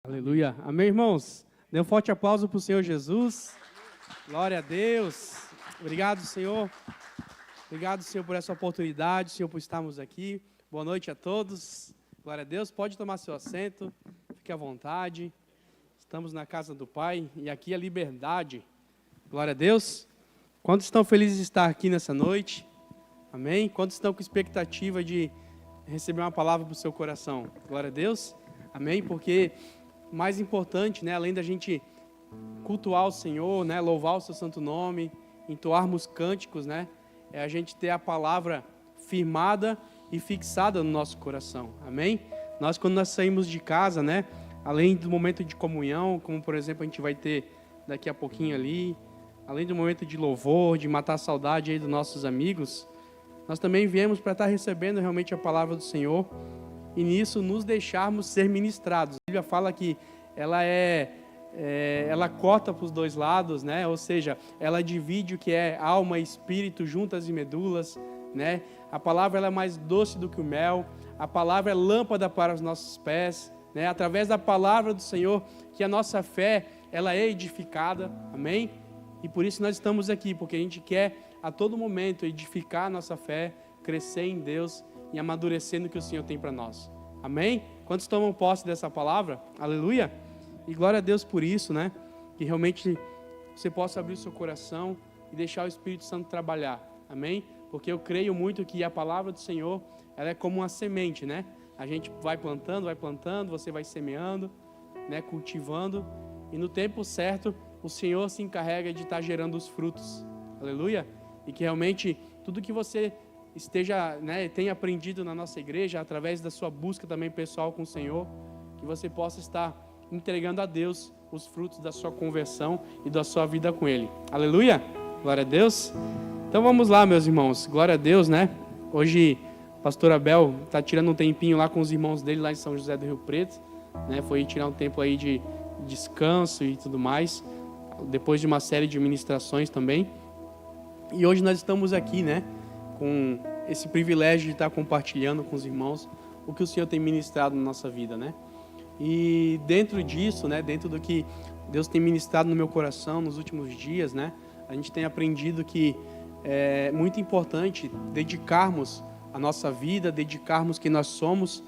Aleluia. Amém, irmãos? Dê um forte aplauso para o Senhor Jesus. Glória a Deus. Obrigado, Senhor. Obrigado, Senhor, por essa oportunidade, Senhor, por estarmos aqui. Boa noite a todos. Glória a Deus. Pode tomar seu assento. Fique à vontade. Estamos na casa do Pai e aqui é liberdade. Glória a Deus. Quantos estão felizes de estar aqui nessa noite? Amém? Quantos estão com expectativa de receber uma palavra para o seu coração? Glória a Deus. Amém? Porque o mais importante, né, além da gente cultuar o Senhor, né, louvar o seu santo nome, entoarmos cânticos, né, é a gente ter a palavra firmada e fixada no nosso coração. Amém? Quando nós saímos de casa, né, além do momento de comunhão, como por exemplo a gente vai ter daqui a pouquinho ali, além do momento de louvor, de matar a saudade aí dos nossos amigos, nós também viemos para estar recebendo realmente a palavra do Senhor e nisso nos deixarmos ser ministrados. A Bíblia fala que ela ela corta para os dois lados, né? Ou seja, ela divide o que é alma e espírito, juntas e medulas, né? A palavra ela é mais doce do que o mel, a palavra é lâmpada para os nossos pés, né? Através da palavra do Senhor que a nossa fé ela é edificada, amém? E por isso nós estamos aqui, porque a gente quer a todo momento edificar a nossa fé, crescer em Deus e amadurecer no que o Senhor tem para nós. Amém? Quantos tomam posse dessa palavra? Aleluia! E glória a Deus por isso, né? Que realmente você possa abrir o seu coração e deixar o Espírito Santo trabalhar. Amém? Porque eu creio muito que a palavra do Senhor, ela é como uma semente, né? A gente vai plantando, você vai semeando, né? Cultivando. E no tempo certo, o Senhor se encarrega de estar gerando os frutos. Aleluia! E que realmente tudo que você esteja, né, tenha aprendido na nossa igreja, através da sua busca também pessoal com o Senhor, que você possa estar entregando a Deus os frutos da sua conversão e da sua vida com Ele. Aleluia! Glória a Deus! Então vamos lá, meus irmãos. Glória a Deus, né? Hoje o pastor Abel está tirando um tempinho lá com os irmãos dele, lá em São José do Rio Preto, né? Foi tirar um tempo aí de descanso e tudo mais, depois de uma série de ministrações também. E hoje nós estamos aqui, né, com esse privilégio de estar compartilhando com os irmãos o que o Senhor tem ministrado na nossa vida, né? E dentro disso, né, dentro do que Deus tem ministrado no meu coração nos últimos dias, né, a gente tem aprendido que é muito importante dedicarmos a nossa vida, dedicarmos quem nós somos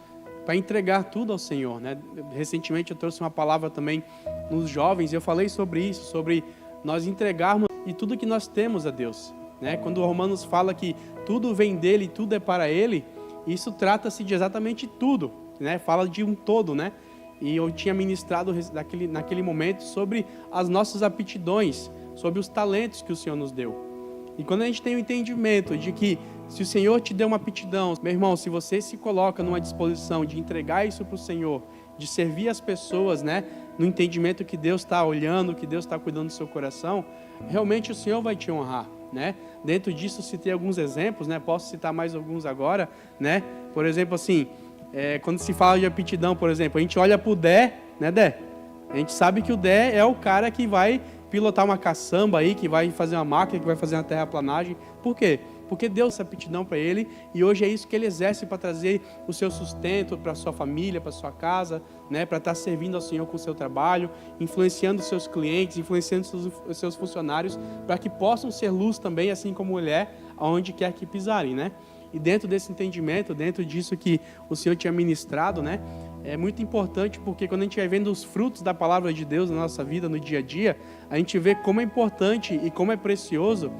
para entregar tudo ao Senhor, né? Recentemente eu trouxe uma palavra também nos jovens e eu falei sobre isso, sobre nós entregarmos e tudo que nós temos a Deus, né? Quando o Romanos fala que tudo vem dele e tudo é para ele, isso trata-se de exatamente tudo, né? Fala de um todo, né? E eu tinha ministrado naquele momento sobre as nossas aptidões, sobre os talentos que o Senhor nos deu. E quando a gente tem o entendimento de que se o Senhor te deu uma aptidão, meu irmão, se você se coloca numa disposição de entregar isso para o Senhor, de servir as pessoas, né? No entendimento que Deus está olhando, que Deus está cuidando do seu coração, realmente o Senhor vai te honrar, né? Dentro disso citei alguns exemplos, né? Posso citar mais alguns agora, né? Por exemplo, assim, quando se fala de aptidão, por exemplo, a gente olha para o Dé, né, Dé? A gente sabe que o Dé é o cara que vai pilotar uma caçamba aí, que vai fazer uma máquina, que vai fazer uma terraplanagem. Por quê? Porque deu essa aptidão para ele e hoje é isso que ele exerce para trazer o seu sustento para a sua família, para a sua casa, né? Para estar servindo ao Senhor com o seu trabalho, influenciando os seus clientes, influenciando os seus funcionários, para que possam ser luz também, assim como ele é, aonde quer que pisarem, né? E dentro desse entendimento, dentro disso que o Senhor tinha ministrado, né? É muito importante porque quando a gente vai vendo os frutos da palavra de Deus na nossa vida, no dia a dia, a gente vê como é importante e como é precioso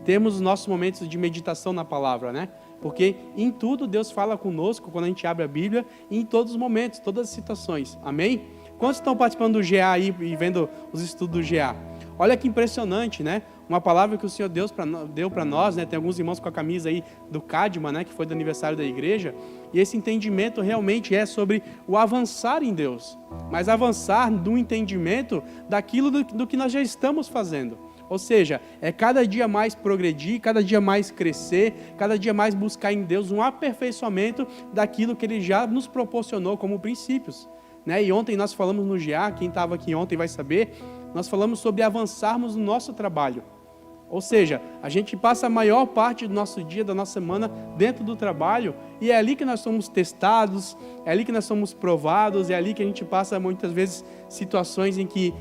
termos os nossos momentos de meditação na palavra, né? Porque em tudo Deus fala conosco quando a gente abre a Bíblia e em todos os momentos, todas as situações. Amém? Quantos estão participando do GA aí e vendo os estudos do GA? Olha que impressionante, né? Uma palavra que o Senhor deu para nós, né? Tem alguns irmãos com a camisa aí do Cadma, né? Que foi do aniversário da igreja. E esse entendimento realmente é sobre o avançar em Deus. Mas avançar no entendimento daquilo do que nós já estamos fazendo. Ou seja, é cada dia mais progredir, cada dia mais crescer, cada dia mais buscar em Deus um aperfeiçoamento daquilo que Ele já nos proporcionou como princípios, né? E ontem nós falamos no GA, quem estava aqui ontem vai saber, nós falamos sobre avançarmos no nosso trabalho. Ou seja, a gente passa a maior parte do nosso dia, da nossa semana, dentro do trabalho, e é ali que nós somos testados, é ali que nós somos provados, é ali que a gente passa muitas vezes situações em que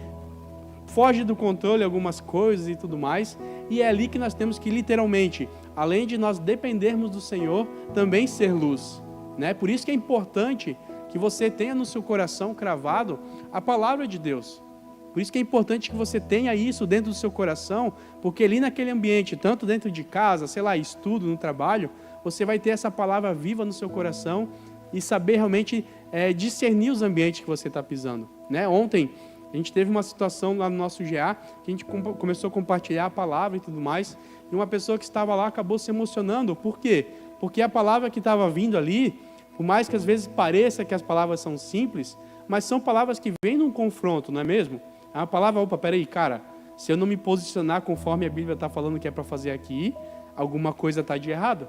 foge do controle algumas coisas e tudo mais, e é ali que nós temos que literalmente, além de nós dependermos do Senhor, também ser luz, né? Por isso que é importante que você tenha no seu coração cravado a palavra de Deus. Por isso que é importante que você tenha isso dentro do seu coração, porque ali naquele ambiente, tanto dentro de casa, sei lá, estudo, no trabalho, você vai ter essa palavra viva no seu coração e saber realmente discernir os ambientes que você está pisando, né? Ontem a gente teve uma situação lá no nosso GA, que a gente começou a compartilhar a palavra e tudo mais, e uma pessoa que estava lá acabou se emocionando. Por quê? Porque a palavra que estava vindo ali, por mais que às vezes pareça que as palavras são simples, mas são palavras que vêm num confronto, não é mesmo? É uma palavra, opa, peraí, cara, se eu não me posicionar conforme a Bíblia está falando que é para fazer aqui, alguma coisa está de errado,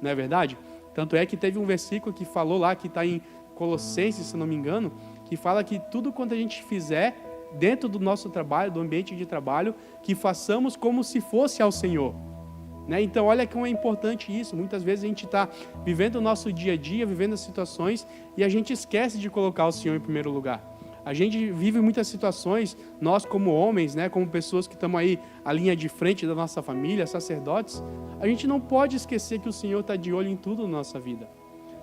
não é verdade? Tanto é que teve um versículo que falou lá, que está em Colossenses, se não me engano, que fala que tudo quanto a gente fizer dentro do nosso trabalho, do ambiente de trabalho, que façamos como se fosse ao Senhor. Né? Então, olha como é importante isso. Muitas vezes a gente está vivendo o nosso dia a dia, vivendo as situações, e a gente esquece de colocar o Senhor em primeiro lugar. A gente vive muitas situações, nós como homens, né, como pessoas que estamos aí à linha de frente da nossa família, sacerdotes, a gente não pode esquecer que o Senhor está de olho em tudo na nossa vida.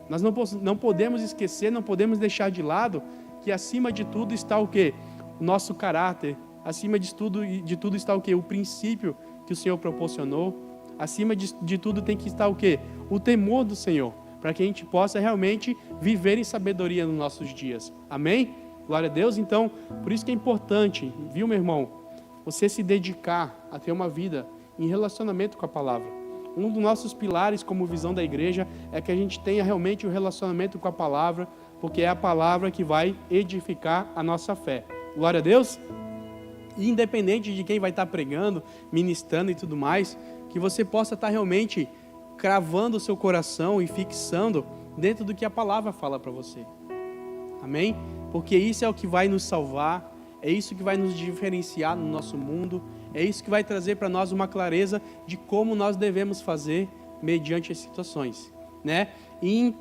Nós não podemos esquecer, não podemos deixar de lado que acima de tudo está o quê? O nosso caráter. Acima de tudo está o quê? O princípio que o Senhor proporcionou. Acima de tudo tem que estar o quê? O temor do Senhor, para que a gente possa realmente viver em sabedoria nos nossos dias. Amém? Glória a Deus. Então, por isso que é importante, viu, meu irmão, você se dedicar a ter uma vida em relacionamento com a palavra. Um dos nossos pilares como visão da igreja é que a gente tenha realmente um relacionamento com a palavra, porque é a palavra que vai edificar a nossa fé. Glória a Deus. E independente de quem vai estar pregando, ministrando e tudo mais, que você possa estar realmente cravando o seu coração e fixando dentro do que a palavra fala para você. Amém? Porque isso é o que vai nos salvar, é isso que vai nos diferenciar no nosso mundo, é isso que vai trazer para nós uma clareza de como nós devemos fazer mediante as situações, né? E em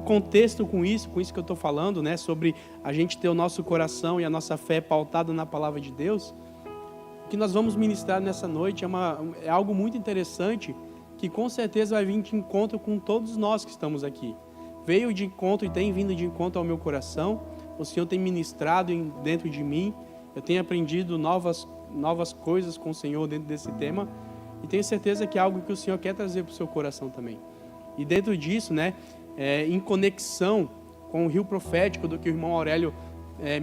contexto com isso que eu estou falando, né, sobre a gente ter o nosso coração e a nossa fé pautada na palavra de Deus, o que nós vamos ministrar nessa noite é algo muito interessante, que com certeza vai vir de encontro com todos nós que estamos aqui. Veio de encontro e tem vindo de encontro ao meu coração. O Senhor tem ministrado dentro de mim. Eu tenho aprendido novas coisas com o Senhor dentro desse tema. E tenho certeza que é algo que o Senhor quer trazer para o seu coração também. E dentro disso, né, em conexão com o rio profético do que o irmão Aurélio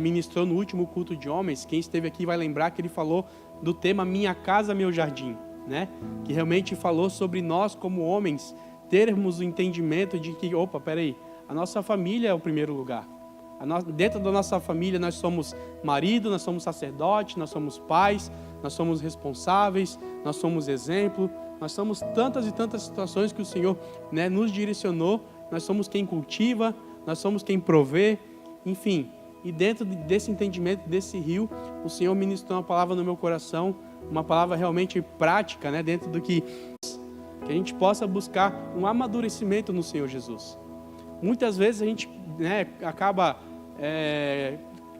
ministrou no último culto de homens, quem esteve aqui vai lembrar que ele falou do tema Minha Casa, Meu Jardim, né? Que realmente falou sobre nós como homens termos o entendimento de que, opa, peraí, a nossa família é o primeiro lugar. Dentro da nossa família nós somos marido, nós somos sacerdote, nós somos pais, nós somos responsáveis, nós somos exemplo, nós somos tantas e tantas situações que o Senhor, né, nos direcionou, nós somos quem cultiva, nós somos quem provê, enfim. E dentro desse entendimento, desse rio, o Senhor ministrou uma palavra no meu coração, uma palavra realmente prática, né, dentro do que a gente possa buscar um amadurecimento no Senhor Jesus. Muitas vezes a gente, né, acaba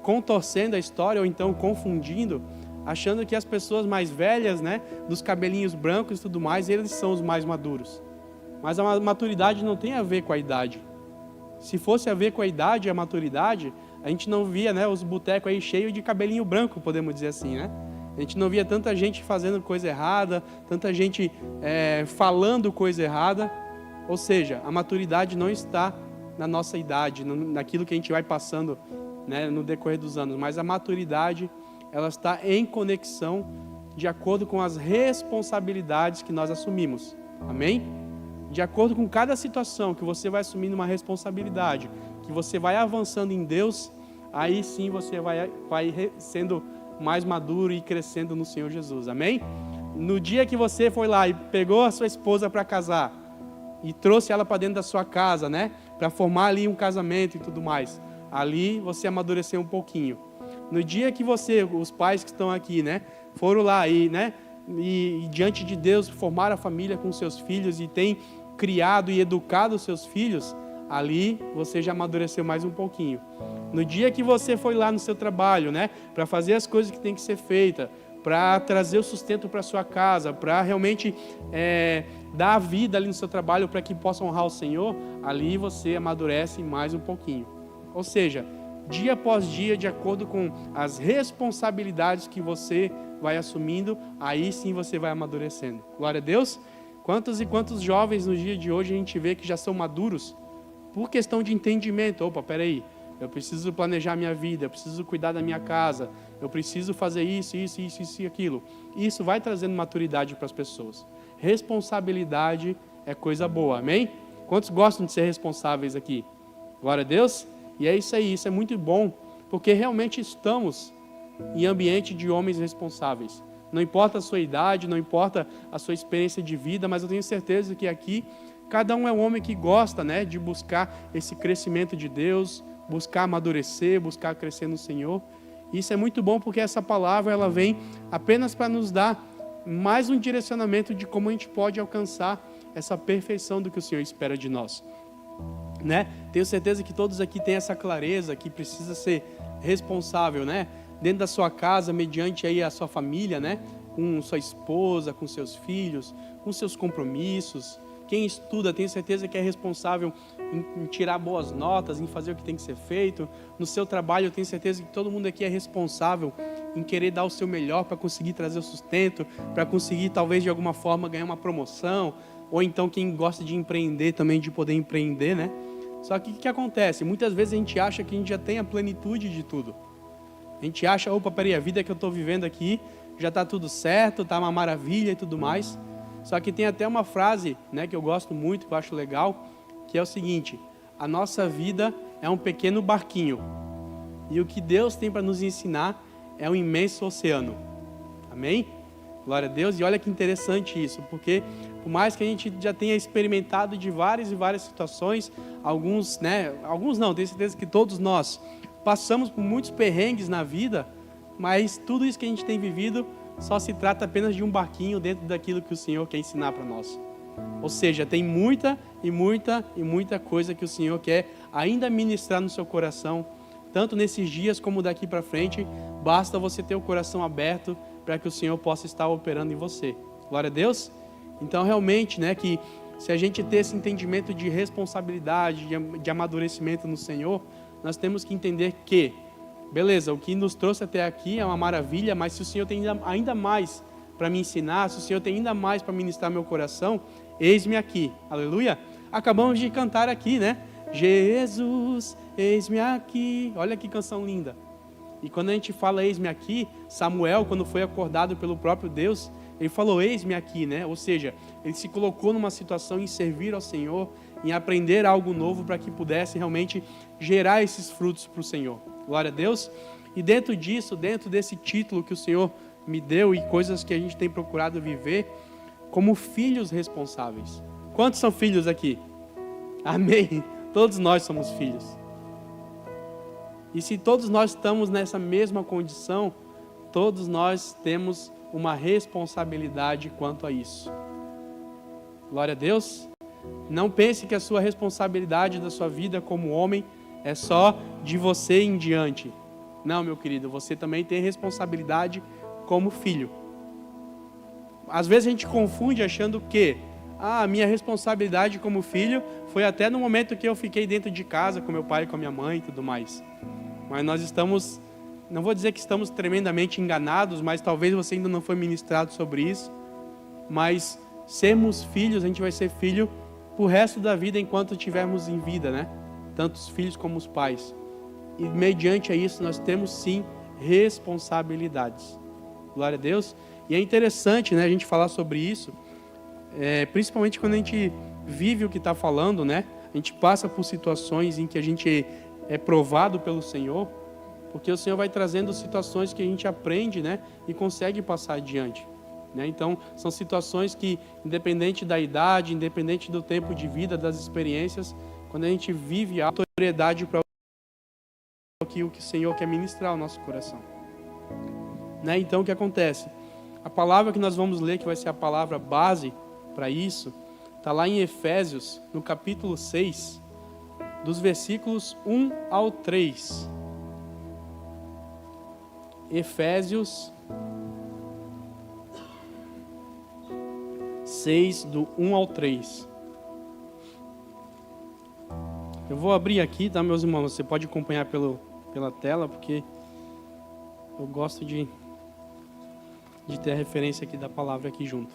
contorcendo a história ou então confundindo, achando que as pessoas mais velhas, né, dos cabelinhos brancos e tudo mais, eles são os mais maduros. Mas a maturidade não tem a ver com a idade. Se fosse a ver com a idade e a maturidade, a gente não via, né, os botecos aí cheios de cabelinho branco, podemos dizer assim, né? A gente não via tanta gente fazendo coisa errada, tanta gente falando coisa errada. Ou seja, a maturidade não está na nossa idade, naquilo que a gente vai passando, né, no decorrer dos anos. Mas a maturidade, ela está em conexão de acordo com as responsabilidades que nós assumimos. Amém? De acordo com cada situação que você vai assumindo uma responsabilidade, que você vai avançando em Deus, aí sim você vai sendo mais maduro e crescendo no Senhor Jesus. Amém? No dia que você foi lá e pegou a sua esposa para casar e trouxe ela para dentro da sua casa, né, para formar ali um casamento e tudo mais, ali você amadureceu um pouquinho. No dia que os pais que estão aqui, né, foram lá e, né, e diante de Deus formar a família com seus filhos e tem criado e educado os seus filhos, ali você já amadureceu mais um pouquinho. No dia que você foi lá no seu trabalho, né, para fazer as coisas que tem que ser feita, para trazer o sustento para sua casa, para realmente dar a vida ali no seu trabalho para que possa honrar o Senhor, ali você amadurece mais um pouquinho. Ou seja, dia após dia, de acordo com as responsabilidades que você vai assumindo, aí sim você vai amadurecendo. Glória a Deus. Quantos e quantos jovens no dia de hoje a gente vê que já são maduros por questão de entendimento. Opa, peraí, eu preciso planejar minha vida, eu preciso cuidar da minha casa, eu preciso fazer isso e aquilo. Isso vai trazendo maturidade para as pessoas. Responsabilidade é coisa boa, amém? Quantos gostam de ser responsáveis aqui? Glória a Deus. E é isso aí, isso é muito bom, porque realmente estamos em ambiente de homens responsáveis. Não importa a sua idade, não importa a sua experiência de vida, mas eu tenho certeza que aqui cada um é um homem que gosta, né, de buscar esse crescimento de Deus, buscar amadurecer, buscar crescer no Senhor. Isso é muito bom porque essa palavra ela vem apenas para nos dar mais um direcionamento de como a gente pode alcançar essa perfeição do que o Senhor espera de nós. Né? Tenho certeza que todos aqui têm essa clareza que precisa ser responsável, né? Dentro da sua casa, mediante aí a sua família, né? Com sua esposa, com seus filhos, com seus compromissos. Quem estuda, tenho certeza que é responsável em tirar boas notas, em fazer o que tem que ser feito. No seu trabalho, eu tenho certeza que todo mundo aqui é responsável em querer dar o seu melhor para conseguir trazer o sustento, para conseguir talvez de alguma forma ganhar uma promoção, ou então quem gosta de empreender também, de poder empreender, né? Só que o que acontece? Muitas vezes a gente acha que a gente já tem a plenitude de tudo. A gente acha, opa, peraí, a vida que eu estou vivendo aqui já está tudo certo, está uma maravilha e tudo mais. Só que tem até uma frase, né, que eu gosto muito, que eu acho legal, que é o seguinte: a nossa vida é um pequeno barquinho e o que Deus tem para nos ensinar é um imenso oceano. Amém? Glória a Deus. E olha que interessante isso, porque por mais que a gente já tenha experimentado de várias e várias situações, alguns não, tenho certeza que todos nós passamos por muitos perrengues na vida, mas tudo isso que a gente tem vivido só se trata apenas de um barquinho dentro daquilo que o Senhor quer ensinar para nós. Ou seja, tem muita coisa que o Senhor quer ainda ministrar no seu coração, tanto nesses dias como daqui para frente. Basta você ter o coração aberto para que o Senhor possa estar operando em você. Glória a Deus. Então, realmente, né, que se a gente ter esse entendimento de responsabilidade, de amadurecimento no Senhor, nós temos que entender que, beleza, o que nos trouxe até aqui é uma maravilha, mas se o Senhor tem ainda mais para me ensinar, se o Senhor tem ainda mais para ministrar meu coração, eis-me aqui. Aleluia. Acabamos de cantar aqui, né? Jesus, eis-me aqui. Olha que canção linda. E quando a gente fala eis-me aqui, Samuel, quando foi acordado pelo próprio Deus, ele falou eis-me aqui, né? Ou seja, ele se colocou numa situação em servir ao Senhor, em aprender algo novo para que pudesse realmente gerar esses frutos para o Senhor. Glória a Deus. E dentro disso, dentro desse título que o Senhor me deu e coisas que a gente tem procurado viver, como filhos responsáveis. Quantos são filhos aqui? Amém. Todos nós somos filhos. E se todos nós estamos nessa mesma condição, todos nós temos uma responsabilidade quanto a isso. Glória a Deus. Não pense que a sua responsabilidade da sua vida como homem é só de você em diante. Não, meu querido, você também tem responsabilidade como filho. Às vezes a gente confunde achando que a minha responsabilidade como filho foi até no momento que eu fiquei dentro de casa com meu pai e com a minha mãe e tudo mais. Mas nós estamos, não vou dizer que estamos tremendamente enganados, mas talvez você ainda não foi ministrado sobre isso. Mas sermos filhos, a gente vai ser filho pro resto da vida enquanto estivermos em vida, né? Tanto os filhos como os pais. E mediante a isso nós temos sim responsabilidades. Glória a Deus. E é interessante, né, a gente falar sobre isso, principalmente quando a gente vive o que está falando, né? A gente passa por situações em que a gente é provado pelo Senhor, porque o Senhor vai trazendo situações que a gente aprende, né, e consegue passar adiante. Né? Então, são situações que, independente da idade, independente do tempo de vida, das experiências, quando a gente vive a autoridade para o que o Senhor quer ministrar ao nosso coração. Né? Então, o que acontece? A palavra que nós vamos ler, que vai ser a palavra base para isso, está lá em Efésios, no capítulo 6, dos versículos 1 ao 3. Efésios 6, do 1 ao 3. Eu vou abrir aqui, tá, meus irmãos? Você pode acompanhar pela tela, porque eu gosto de ter a referência aqui da palavra aqui junto.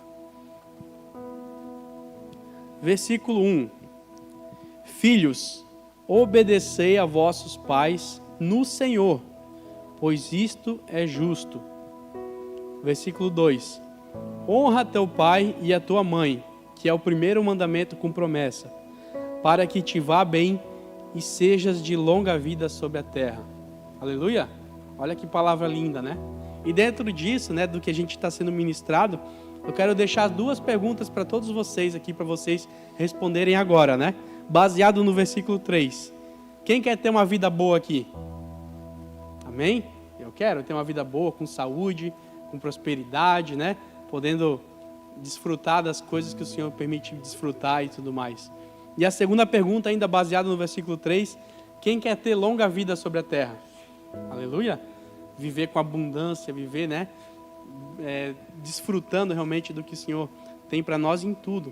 Versículo 1. Filhos, obedecei a vossos pais no Senhor, pois isto é justo. Versículo 2. Honra teu pai e a tua mãe, que é o primeiro mandamento com promessa, para que te vá bem e sejas de longa vida sobre a terra. Aleluia! Olha que palavra linda, né? E dentro disso, né, do que a gente está sendo ministrado, eu quero deixar 2 perguntas para todos vocês aqui, para vocês responderem agora, né? Baseado no versículo 3. Quem quer ter uma vida boa aqui? Amém? Eu quero ter uma vida boa, com saúde, com prosperidade, né? Podendo desfrutar das coisas que o Senhor permite desfrutar e tudo mais. E a segunda pergunta, ainda baseada no versículo 3, quem quer ter longa vida sobre a terra? Aleluia? Viver com abundância, viver, né? Desfrutando realmente do que o Senhor tem para nós em tudo.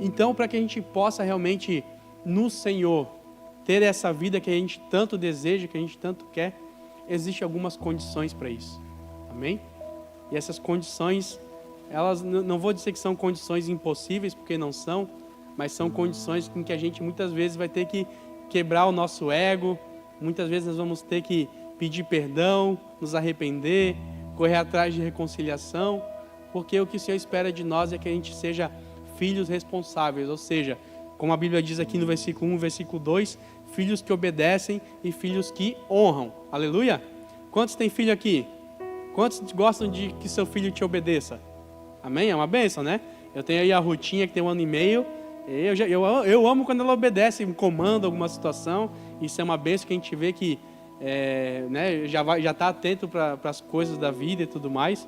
Então, para que a gente possa realmente, no Senhor, ter essa vida que a gente tanto deseja, que a gente tanto quer, existem algumas condições para isso. Amém? E essas condições, elas, não vou dizer que são condições impossíveis, porque não são, mas são condições em que a gente muitas vezes vai ter que quebrar o nosso ego, muitas vezes nós vamos ter que pedir perdão, nos arrepender, correr atrás de reconciliação, porque o que o Senhor espera de nós é que a gente seja filhos responsáveis, ou seja, como a Bíblia diz aqui no versículo 1, versículo 2, filhos que obedecem e filhos que honram. Aleluia? Quantos tem filho aqui? Quantos gostam de que seu filho te obedeça? Amém? É uma bênção, né? Eu tenho aí a Rutinha, que tem 1 ano e meio. Eu amo quando ela obedece, comanda alguma situação. Isso é uma bênção que a gente vê que né, já está atento para as coisas da vida e tudo mais.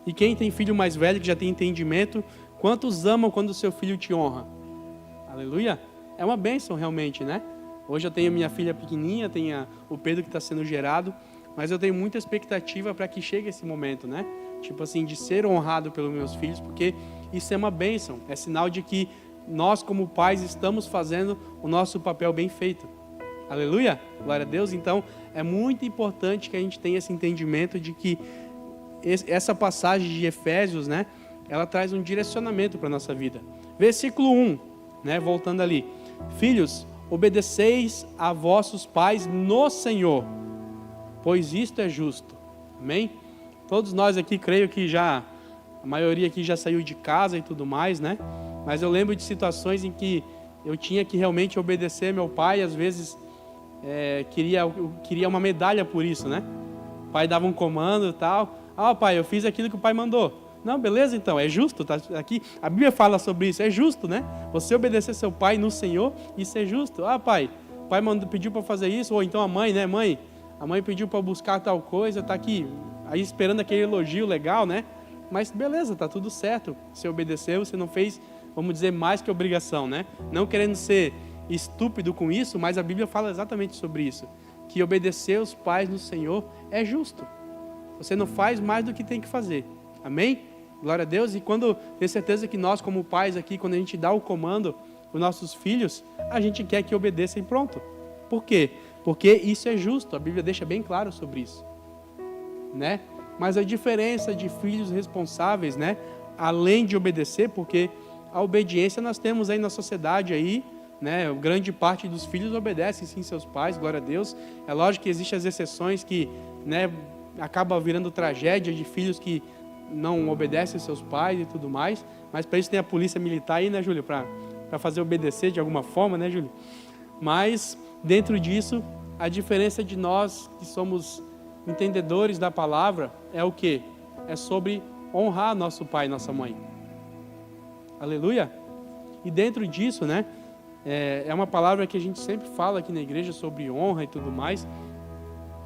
E quem tem filho mais velho, que já tem entendimento, quantos amam quando o seu filho te honra? Aleluia? É uma bênção realmente, né? Hoje eu tenho minha filha pequenininha, tenho o Pedro que está sendo gerado, mas eu tenho muita expectativa para que chegue esse momento, né? Tipo assim, de ser honrado pelos meus filhos, porque isso é uma bênção, é sinal de que nós como pais estamos fazendo o nosso papel bem feito. Aleluia? Glória a Deus. Então, é muito importante que a gente tenha esse entendimento de que essa passagem de Efésios, né? Ela traz um direcionamento para a nossa vida. Versículo 1, né? Voltando ali. Filhos, obedeceis a vossos pais no Senhor, pois isto é justo. Amém? Todos nós aqui, creio que a maioria aqui já saiu de casa e tudo mais, né? Mas eu lembro de situações em que eu tinha que realmente obedecer meu pai, às vezes eu queria uma medalha por isso, né? O pai dava um comando e tal. Pai, eu fiz aquilo que o pai mandou. Não, beleza então, é justo, tá aqui. A Bíblia fala sobre isso, é justo, né? Você obedecer seu pai no Senhor, isso é justo. Pai, o pai pediu para fazer isso, ou então a mãe, né? A mãe pediu para buscar tal coisa, tá aqui, aí esperando aquele elogio legal, né? Mas beleza, tá tudo certo. Você obedeceu, você não fez, vamos dizer, mais que obrigação, né? Não querendo ser estúpido com isso, mas a Bíblia fala exatamente sobre isso. Que obedecer os pais no Senhor é justo. Você não faz mais do que tem que fazer. Amém? Glória a Deus. E tenho certeza que nós como pais aqui, quando a gente dá o comando para os nossos filhos, a gente quer que obedeçam e pronto. Por quê? Porque isso é justo. A Bíblia deixa bem claro sobre isso, né? Mas a diferença de filhos responsáveis, né? Além de obedecer, porque a obediência nós temos aí na sociedade aí, né? Grande parte dos filhos obedecem sim seus pais, glória a Deus. É lógico que existem as exceções que, né, acaba virando tragédia de filhos que não obedecem seus pais e tudo mais. Mas para isso tem a polícia militar aí, né, Júlio? Para fazer obedecer de alguma forma, né, Júlio? Mas dentro disso, a diferença de nós que somos entendedores da palavra é o quê? É sobre honrar nosso pai e nossa mãe. Aleluia? E dentro disso, né? É uma palavra que a gente sempre fala aqui na igreja sobre honra e tudo mais.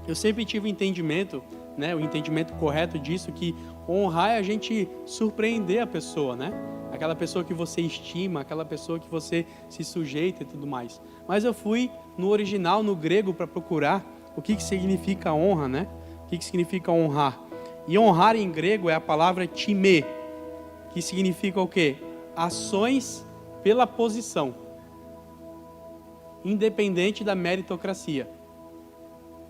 eu sempre tive o entendimento, né, o entendimento correto disso, que honrar é a gente surpreender a pessoa, né? Aquela pessoa que você estima, aquela pessoa que você se sujeita e tudo mais. Mas eu fui no original, no grego, para procurar o que significa honra, né? O que significa honrar. E honrar em grego é a palavra time, que significa o quê? Ações pela posição, independente da meritocracia.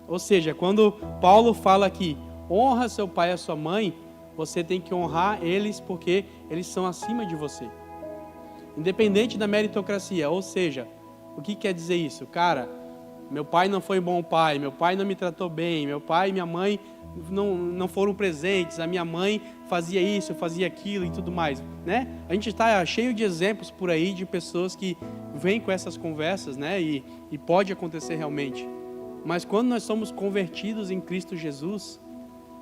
Ou seja, quando Paulo fala aqui, honra seu pai e a sua mãe, você tem que honrar eles porque eles são acima de você. Independente da meritocracia. Ou seja, o que quer dizer isso? Cara, meu pai não foi um bom pai, meu pai não me tratou bem, meu pai e minha mãe não foram presentes, a minha mãe fazia isso, fazia aquilo e tudo mais, né? A gente está cheio de exemplos por aí de pessoas que vêm com essas conversas, né? E pode acontecer realmente. Mas quando nós somos convertidos em Cristo Jesus,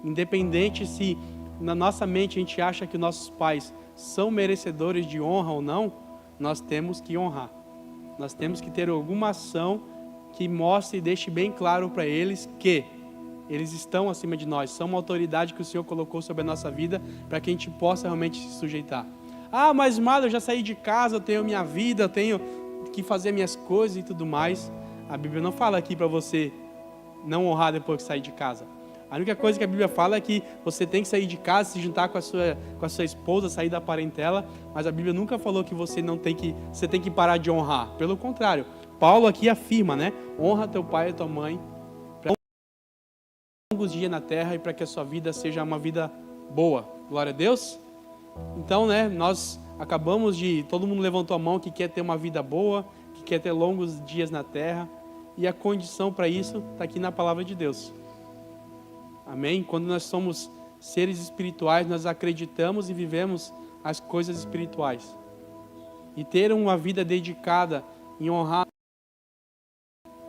independente se na nossa mente a gente acha que nossos pais são merecedores de honra ou não, nós temos que honrar. Nós temos que ter alguma ação que mostre e deixe bem claro para eles que eles estão acima de nós, são uma autoridade que o Senhor colocou sobre a nossa vida para que a gente possa realmente se sujeitar. Ah, mas Mado, eu já saí de casa, eu tenho minha vida, eu tenho que fazer minhas coisas e tudo mais. A Bíblia não fala aqui para você não honrar depois que sair de casa. A única coisa que a Bíblia fala é que você tem que sair de casa, se juntar com a sua esposa, sair da parentela, mas a Bíblia nunca falou que você tem que parar de honrar. Pelo contrário, Paulo aqui afirma, né? Honra teu pai e tua mãe para longos dias na terra e para que a sua vida seja uma vida boa. Glória a Deus. Então, né, nós acabamos todo mundo levantou a mão que quer ter uma vida boa, que quer ter longos dias na terra, e a condição para isso está aqui na palavra de Deus. Amém? Quando nós somos seres espirituais, nós acreditamos e vivemos as coisas espirituais. E ter uma vida dedicada em honrar,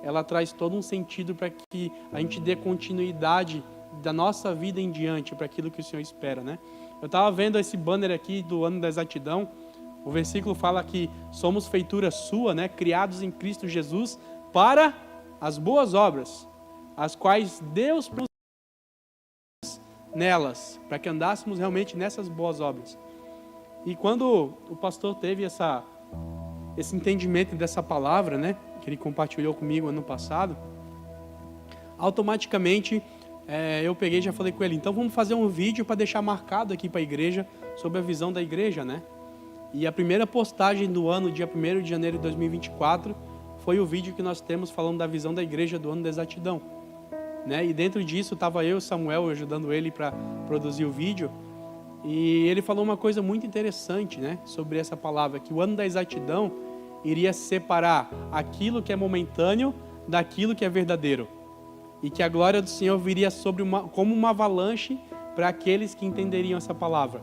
ela traz todo um sentido para que a gente dê continuidade da nossa vida em diante para aquilo que o Senhor espera, né? Eu estava vendo esse banner aqui do ano da exatidão. O versículo fala que somos feitura sua, né? Criados em Cristo Jesus para as boas obras, as quais Deus nelas, para que andássemos realmente nessas boas obras. E quando o pastor teve esse entendimento dessa palavra, né, que ele compartilhou comigo ano passado, automaticamente eu peguei e já falei com ele, então vamos fazer um vídeo para deixar marcado aqui para a igreja, sobre a visão da igreja, né? E a primeira postagem do ano, dia 1º de janeiro de 2024, foi o vídeo que nós temos falando da visão da igreja do ano da exatidão. Né? E dentro disso estava eu e Samuel ajudando ele para produzir o vídeo, e ele falou uma coisa muito interessante, né, sobre essa palavra, que o ano da exatidão iria separar aquilo que é momentâneo daquilo que é verdadeiro, e que a glória do Senhor viria como uma avalanche para aqueles que entenderiam essa palavra,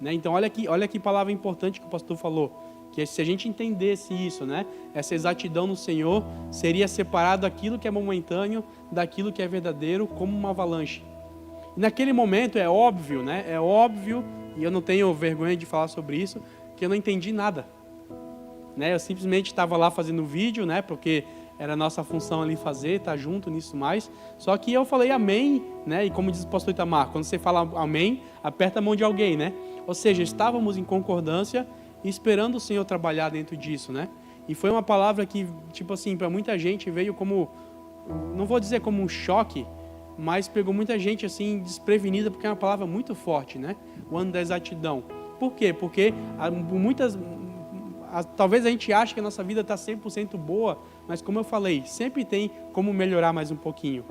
né? Então olha que palavra importante que o pastor falou, que se a gente entendesse isso, né, essa exatidão no Senhor, seria separado aquilo que é momentâneo daquilo que é verdadeiro como uma avalanche. E naquele momento é óbvio, né, e eu não tenho vergonha de falar sobre isso, que eu não entendi nada. Né, eu simplesmente estava lá fazendo vídeo, né, porque era a nossa função ali fazer, estar junto nisso mais. Só que eu falei amém, né, e como diz o pastor Itamar, quando você fala amém, aperta a mão de alguém, né? Ou seja, estávamos em concordância, esperando o Senhor trabalhar dentro disso, né? E foi uma palavra que, tipo assim, para muita gente veio como, não vou dizer como um choque, mas pegou muita gente assim desprevenida, porque é uma palavra muito forte, né? O ano da exatidão. Por quê? Porque talvez a gente ache que a nossa vida está 100% boa, mas como eu falei, sempre tem como melhorar mais um pouquinho.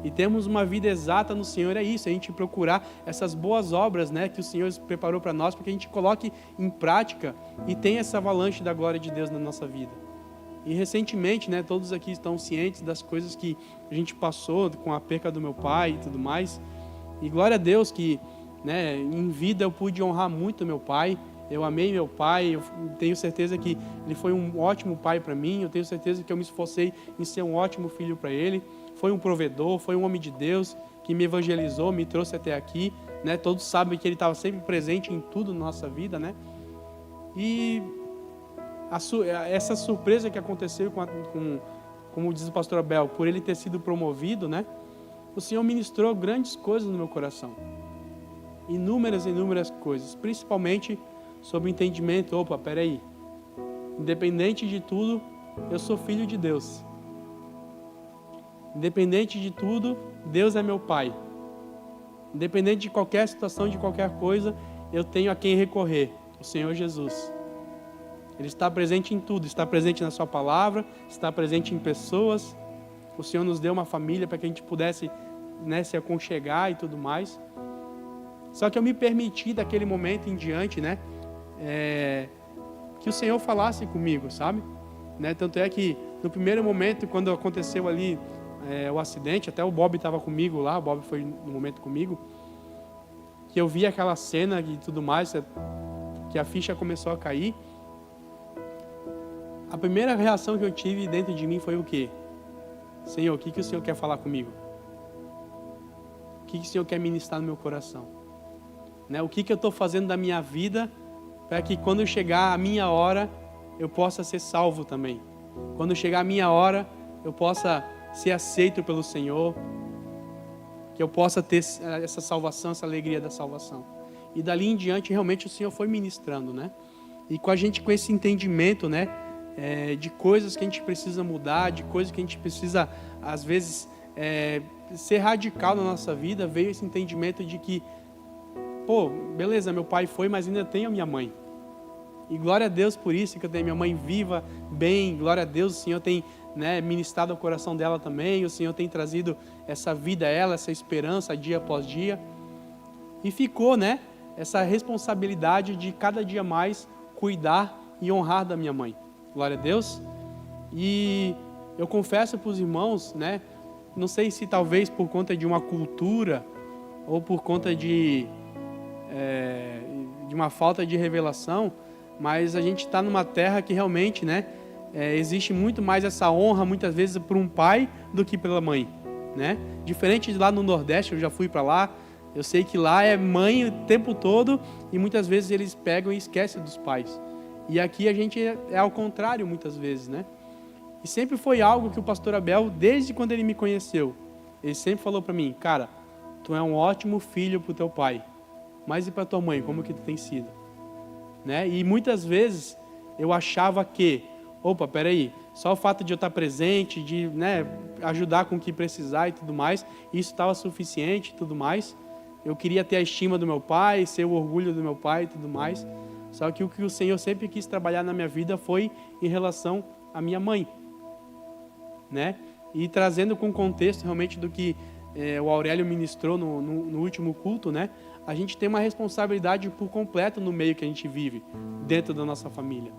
E temos uma vida exata no Senhor, é isso, a gente procurar essas boas obras, né, que o Senhor preparou para nós, para que a gente coloque em prática e tenha essa avalanche da glória de Deus na nossa vida. E recentemente, né, todos aqui estão cientes das coisas que a gente passou com a perca do meu pai e tudo mais. E glória a Deus que, né, em vida eu pude honrar muito meu pai. Eu amei meu pai, eu tenho certeza que ele foi um ótimo pai para mim, eu tenho certeza que eu me esforcei em ser um ótimo filho para ele. Foi um provedor, foi um homem de Deus que me evangelizou, me trouxe até aqui, né? Todos sabem que ele estava sempre presente em tudo na nossa vida, né? E essa surpresa que aconteceu como diz o pastor Abel, por ele ter sido promovido, né? o Senhor ministrou grandes coisas no meu coração. Inúmeras coisas, principalmente sobre o entendimento. Opa, peraí, independente de tudo, eu sou filho de Deus. Independente de tudo, Deus é meu Pai. Independente de qualquer situação, de qualquer coisa, eu tenho a quem recorrer, o Senhor Jesus. Ele está presente em tudo, está presente na sua palavra, está presente em pessoas. O Senhor nos deu uma família para que a gente pudesse, né, se aconchegar e tudo mais. Só que eu me permiti daquele momento em diante, né, que o Senhor falasse comigo, sabe? Né? Tanto é que no primeiro momento, quando aconteceu ali o acidente, até o Bob estava comigo lá, o Bob foi no momento comigo, que eu vi aquela cena e tudo mais, que a ficha começou a cair. A primeira reação que eu tive dentro de mim foi o quê? Senhor, o que o Senhor quer falar comigo? O que o Senhor quer ministrar no meu coração? Né? O que eu estou fazendo da minha vida para que quando chegar a minha hora, eu possa ser salvo também. Quando chegar a minha hora, eu possa ser aceito pelo Senhor, que eu possa ter essa salvação, essa alegria da salvação. E dali em diante, realmente, o Senhor foi ministrando, né? E com a gente, com esse entendimento, né? De coisas que a gente precisa mudar, de coisas que a gente precisa, às vezes, ser radical na nossa vida, veio esse entendimento de que, pô, beleza, meu pai foi, mas ainda tenho a minha mãe. E glória a Deus por isso, que eu tenho minha mãe viva, bem, glória a Deus, o Senhor tem, né, ministrado o coração dela também, o Senhor tem trazido essa vida a ela, essa esperança dia após dia. E ficou, né, essa responsabilidade de cada dia mais cuidar e honrar da minha mãe. Glória a Deus. E eu confesso para os irmãos, né, não sei se talvez por conta de uma cultura ou por conta de uma falta de revelação, mas a gente está numa terra que realmente, né, existe muito mais essa honra, muitas vezes, por um pai do que pela mãe, né? Diferente de lá no Nordeste, eu já fui para lá, eu sei que lá é mãe o tempo todo e muitas vezes eles pegam e esquecem dos pais. E aqui a gente é ao contrário muitas vezes, né? E sempre foi algo que o pastor Abel, desde quando ele me conheceu, ele sempre falou para mim, cara, tu é um ótimo filho para o teu pai, mas e para tua mãe, como que tu tem sido? Né? E muitas vezes eu achava que, opa, peraí, só o fato de eu estar presente, de, né, ajudar com o que precisar e tudo mais, isso estava suficiente e tudo mais. Eu queria ter a estima do meu pai, ser o orgulho do meu pai e tudo mais. Só que o que o Senhor sempre quis trabalhar na minha vida foi em relação à minha mãe, né? E trazendo com contexto realmente do que o Aurélio ministrou no último culto, né? A gente tem uma responsabilidade por completo no meio que a gente vive, dentro da nossa família,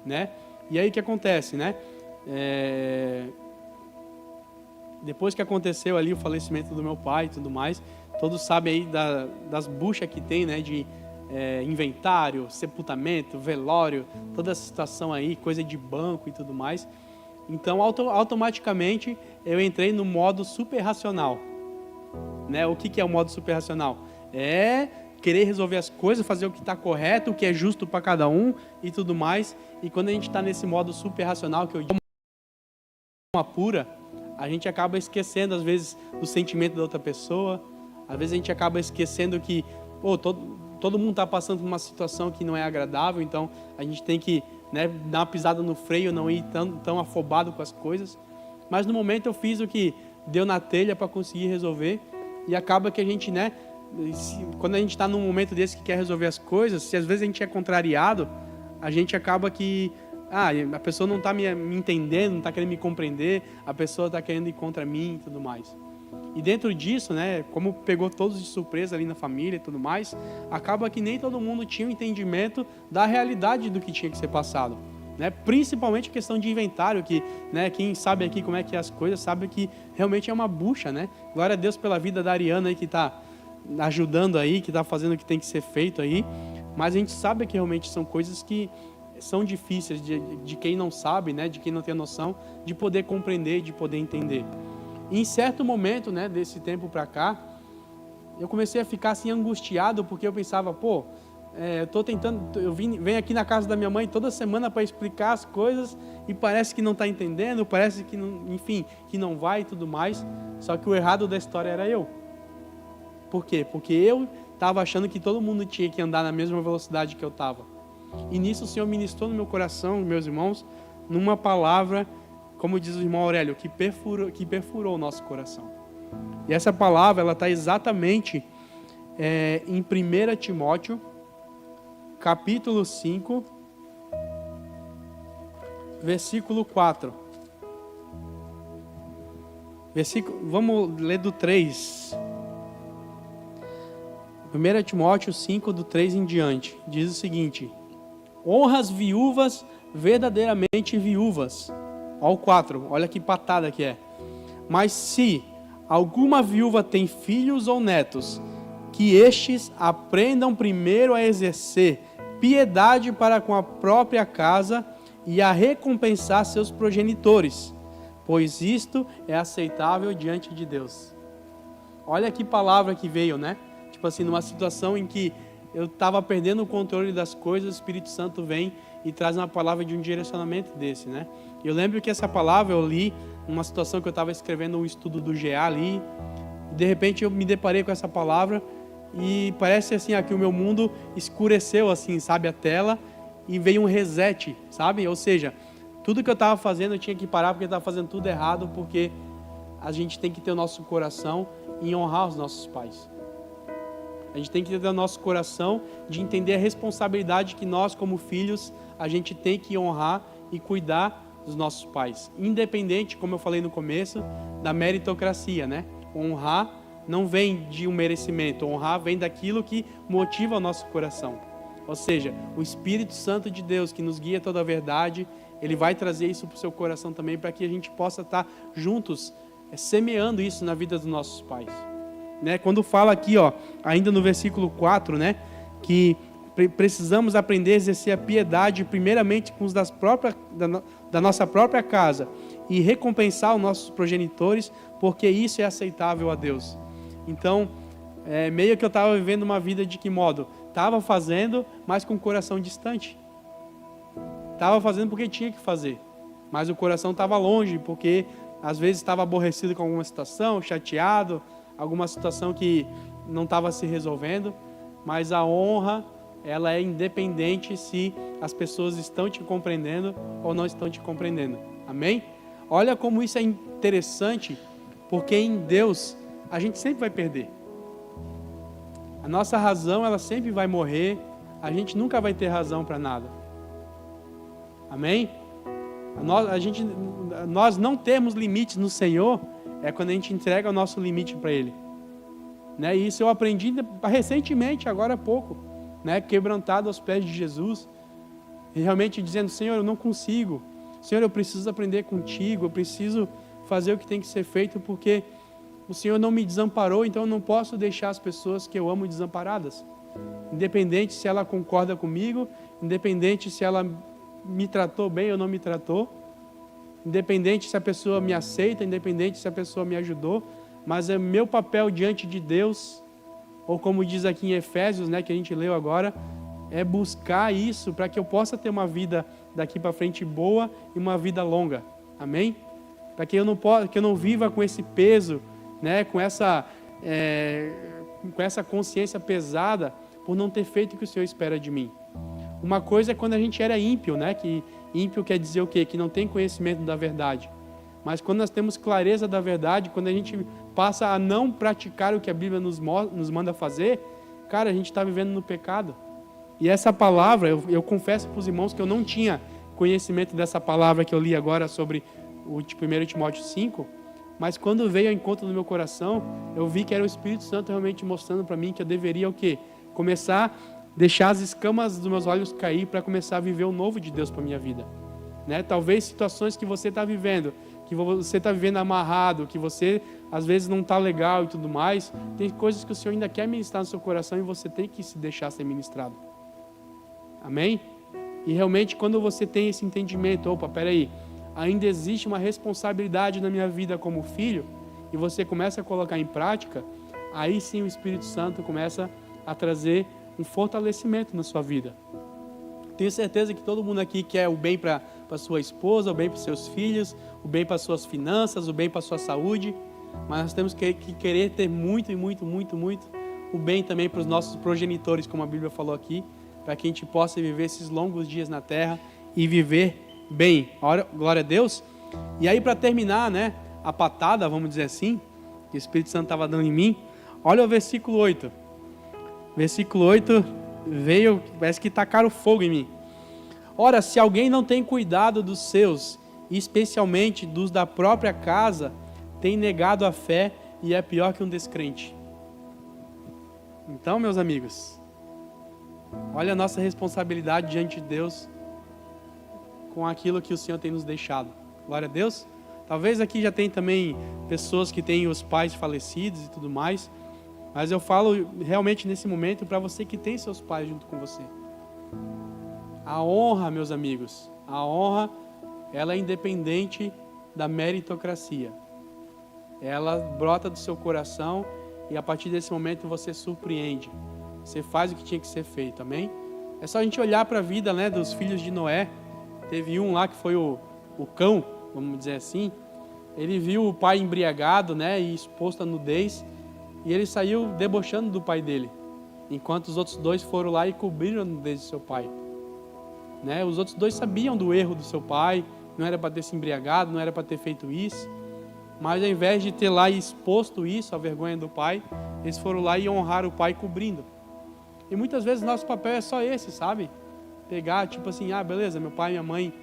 né? E aí o que acontece, né? Depois que aconteceu ali o falecimento do meu pai e tudo mais, todos sabem aí das buchas que tem, né? De inventário, sepultamento, velório, toda essa situação aí, coisa de banco e tudo mais. Então, automaticamente, eu entrei no modo super racional. Né? O que é o modo super racional? É querer resolver as coisas, fazer o que está correto, o que é justo para cada um e tudo mais. E quando a gente está nesse modo super racional, que eu digo uma pura, a gente acaba esquecendo, às vezes, do sentimento da outra pessoa. Às vezes a gente acaba esquecendo que todo mundo está passando por uma situação que não é agradável, então a gente tem que, né, dar uma pisada no freio, não ir tão afobado com as coisas. Mas no momento eu fiz o que deu na telha para conseguir resolver, e acaba que a gente, né, quando a gente está num momento desse que quer resolver as coisas, se às vezes a gente é contrariado, a gente acaba que a pessoa não está me entendendo, não está querendo me compreender, a pessoa está querendo ir contra mim e tudo mais. E dentro disso, né, como pegou todos de surpresa ali na família e tudo mais, acaba que nem todo mundo tinha um entendimento da realidade do que tinha que ser passado. Né? Principalmente a questão de inventário, que, né, quem sabe aqui como é que é as coisas, sabe que realmente é uma bucha, né? Glória a Deus pela vida da Ariana aí, que está ajudando aí, que está fazendo o que tem que ser feito aí, mas a gente sabe que realmente são coisas que são difíceis de quem não sabe, né, de quem não tem noção, de poder compreender, de poder entender. E em certo momento, né, desse tempo para cá, eu comecei a ficar assim angustiado, porque eu pensava, eu venho aqui na casa da minha mãe toda semana para explicar as coisas e parece que não está entendendo, parece que não, enfim, que não vai e tudo mais. Só que o errado da história era eu. Por quê? Porque eu estava achando que todo mundo tinha que andar na mesma velocidade que eu estava. E nisso o Senhor ministrou no meu coração, meus irmãos, numa palavra, como diz o irmão Aurélio, que perfurou o nosso coração. E essa palavra, ela está exatamente em 1 Timóteo, capítulo 5, versículo 4. Vamos ler do 3. 1 Timóteo 5, do 3 em diante. Diz o seguinte: honra as viúvas verdadeiramente viúvas. Olha o 4, olha que patada que é. Mas se alguma viúva tem filhos ou netos, que estes aprendam primeiro a exercer piedade para com a própria casa e a recompensar seus progenitores, pois isto é aceitável diante de Deus. Olha que palavra que veio, né? Tipo assim, numa situação em que eu estava perdendo o controle das coisas, o Espírito Santo vem e traz uma palavra de um direcionamento desse, né? Eu lembro que essa palavra eu li numa situação que eu estava escrevendo um estudo do GA ali, e de repente eu me deparei com essa palavra e parece assim, que o meu mundo escureceu assim, sabe, a tela, e veio um reset, sabe? Ou seja, tudo que eu estava fazendo eu tinha que parar porque eu estava fazendo tudo errado, porque a gente tem que ter o nosso coração em honrar os nossos pais. A gente tem que ter o nosso coração de entender a responsabilidade que nós, como filhos, a gente tem que honrar e cuidar dos nossos pais. Independente, como eu falei no começo, da meritocracia, né? Honrar não vem de um merecimento, honrar vem daquilo que motiva o nosso coração. Ou seja, o Espírito Santo de Deus, que nos guia toda a verdade, ele vai trazer isso para o seu coração também, para que a gente possa estar juntos, semeando isso na vida dos nossos pais. Né? Quando fala aqui, ainda no versículo 4, né, que precisamos aprender a exercer a piedade primeiramente com os da nossa própria casa e recompensar os nossos progenitores, porque isso é aceitável a Deus. Então, meio que eu estava vivendo uma vida de que modo? Estava fazendo, mas com o coração distante. Estava fazendo porque tinha que fazer, mas o coração estava longe, porque às vezes estava aborrecido com alguma situação, chateado, alguma situação que não estava se resolvendo. Mas a honra, ela é independente se as pessoas estão te compreendendo ou não estão te compreendendo. Amém? Olha como isso é interessante, porque em Deus a gente sempre vai perder. A nossa razão, ela sempre vai morrer. A gente nunca vai ter razão para nada. Amém? Nós não temos limites no Senhor, é quando a gente entrega o nosso limite para Ele. Né? E isso eu aprendi recentemente, agora há pouco, né? Quebrantado aos pés de Jesus, e realmente dizendo: Senhor, eu não consigo. Senhor, eu preciso aprender contigo, eu preciso fazer o que tem que ser feito, porque o Senhor não me desamparou, então eu não posso deixar as pessoas que eu amo desamparadas. Independente se ela concorda comigo, independente se ela me tratou bem ou não me tratou, independente se a pessoa me aceita, independente se a pessoa me ajudou, mas é meu papel diante de Deus, ou como diz aqui em Efésios, né, que a gente leu agora, é buscar isso para que eu possa ter uma vida daqui para frente boa e uma vida longa. Amém? Para que eu não viva com esse peso, né, com essa consciência pesada por não ter feito o que o Senhor espera de mim. Uma coisa é quando a gente era ímpio, né? Que ímpio quer dizer o quê? Que não tem conhecimento da verdade. Mas quando nós temos clareza da verdade, quando a gente passa a não praticar o que a Bíblia nos manda fazer, cara, a gente está vivendo no pecado. E essa palavra, eu confesso para os irmãos que eu não tinha conhecimento dessa palavra que eu li agora sobre o 1 Timóteo 5, mas quando veio ao encontro no meu coração, eu vi que era o Espírito Santo realmente mostrando para mim que eu deveria o quê? Começar a deixar as escamas dos meus olhos cair para começar a viver o novo de Deus para a minha vida. Né? Talvez situações que você está vivendo, que você está vivendo amarrado, que você às vezes não está legal e tudo mais, tem coisas que o Senhor ainda quer ministrar no seu coração e você tem que se deixar ser ministrado. Amém? E realmente quando você tem esse entendimento, peraí, ainda existe uma responsabilidade na minha vida como filho, e você começa a colocar em prática, aí sim o Espírito Santo começa a trazer um fortalecimento na sua vida. Tenho certeza que todo mundo aqui quer o bem para sua esposa, o bem para seus filhos, o bem para suas finanças, o bem para sua saúde, mas nós temos que querer ter muito o bem também para os nossos progenitores, como a Bíblia falou aqui, para que a gente possa viver esses longos dias na terra e viver bem. Glória a Deus. E aí, para terminar, né, a patada, vamos dizer assim, que o Espírito Santo estava dando em mim, olha o versículo 8. Versículo 8 veio, parece que tacaram fogo em mim. Ora, se alguém não tem cuidado dos seus, especialmente dos da própria casa, tem negado a fé e é pior que um descrente. Então, meus amigos, olha a nossa responsabilidade diante de Deus com aquilo que o Senhor tem nos deixado. Glória a Deus. Talvez aqui já tem também pessoas que têm os pais falecidos e tudo mais, mas eu falo realmente nesse momento para você que tem seus pais junto com você. A honra, meus amigos, a honra, ela é independente da meritocracia. Ela brota do seu coração e a partir desse momento você surpreende. Você faz o que tinha que ser feito, amém? É só a gente olhar para a vida, né, dos filhos de Noé. Teve um lá que foi o cão, vamos dizer assim. Ele viu o pai embriagado, né, e exposto à nudez, e ele saiu debochando do pai dele, enquanto os outros dois foram lá e cobriram a nudez do seu pai. Né? Os outros dois sabiam do erro do seu pai, não era para ter se embriagado, não era para ter feito isso, mas ao invés de ter lá exposto isso, a vergonha do pai, eles foram lá e honraram o pai cobrindo. E muitas vezes nosso papel é só esse, sabe? Pegar, tipo assim, beleza, meu pai e minha mãe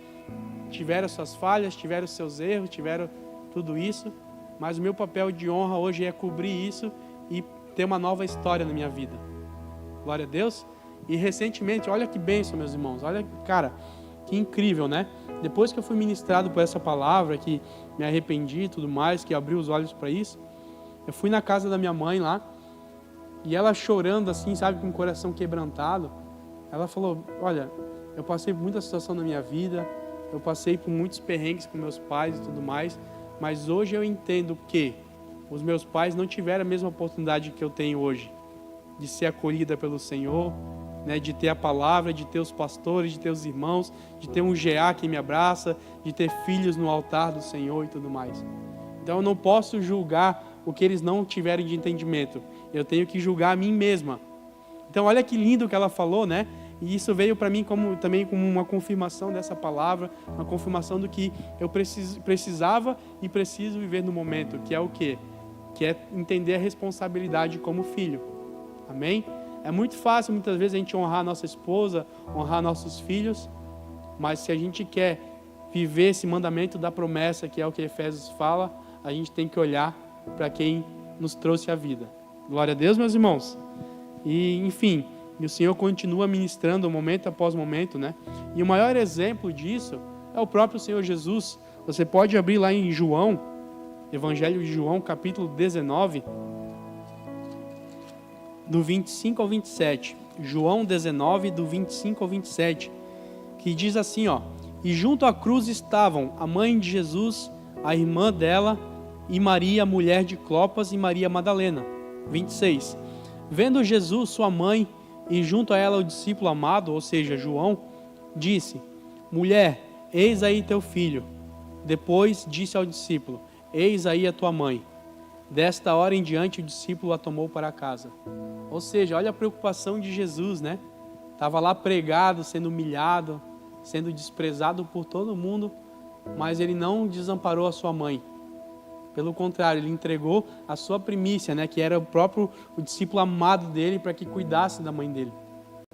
tiveram suas falhas, tiveram seus erros, tiveram tudo isso, mas o meu papel de honra hoje é cobrir isso e ter uma nova história na minha vida. Glória a Deus. E recentemente, olha que bênção, meus irmãos, olha, cara, que incrível, né? Depois que eu fui ministrado por essa palavra, que me arrependi e tudo mais, que abriu os olhos para isso, eu fui na casa da minha mãe lá, e ela chorando assim, sabe, com o coração quebrantado, ela falou, olha, eu passei por muita situação na minha vida, eu passei por muitos perrengues com meus pais e tudo mais, mas hoje eu entendo que os meus pais não tiveram a mesma oportunidade que eu tenho hoje, de ser acolhida pelo Senhor, né, de ter a palavra, de ter os pastores, de ter os irmãos, de ter um GA que me abraça, de ter filhos no altar do Senhor e tudo mais. Então eu não posso julgar o que eles não tiverem de entendimento, eu tenho que julgar a mim mesma. Então olha que lindo que ela falou, né? E isso veio para mim também como uma confirmação dessa palavra, uma confirmação do que eu precisava e preciso viver no momento, que é o quê? Que é entender a responsabilidade como filho. Amém? É muito fácil muitas vezes a gente honrar nossa esposa, honrar nossos filhos, mas se a gente quer viver esse mandamento da promessa, que é o que Efésios fala, a gente tem que olhar para quem nos trouxe a vida. Glória a Deus, meus irmãos. E, enfim, o Senhor continua ministrando momento após momento, né? E o maior exemplo disso é o próprio Senhor Jesus. Você pode abrir lá em João, Evangelho de João, capítulo 19, do 25 ao 27. João 19, do 25 ao 27, que diz assim, ó: E junto à cruz estavam a mãe de Jesus, a irmã dela, e Maria, mulher de Clopas, e Maria Madalena. 26. Vendo Jesus, sua mãe, e junto a ela o discípulo amado, ou seja, João, disse: Mulher, eis aí teu filho. Depois disse ao discípulo: Eis aí a tua mãe. Desta hora em diante o discípulo a tomou para casa. Ou seja, olha a preocupação de Jesus, né? Estava lá pregado, sendo humilhado, sendo desprezado por todo mundo, mas ele não desamparou a sua mãe. Pelo contrário, ele entregou a sua primícia, né? Que era o discípulo amado dele, para que cuidasse da mãe dele.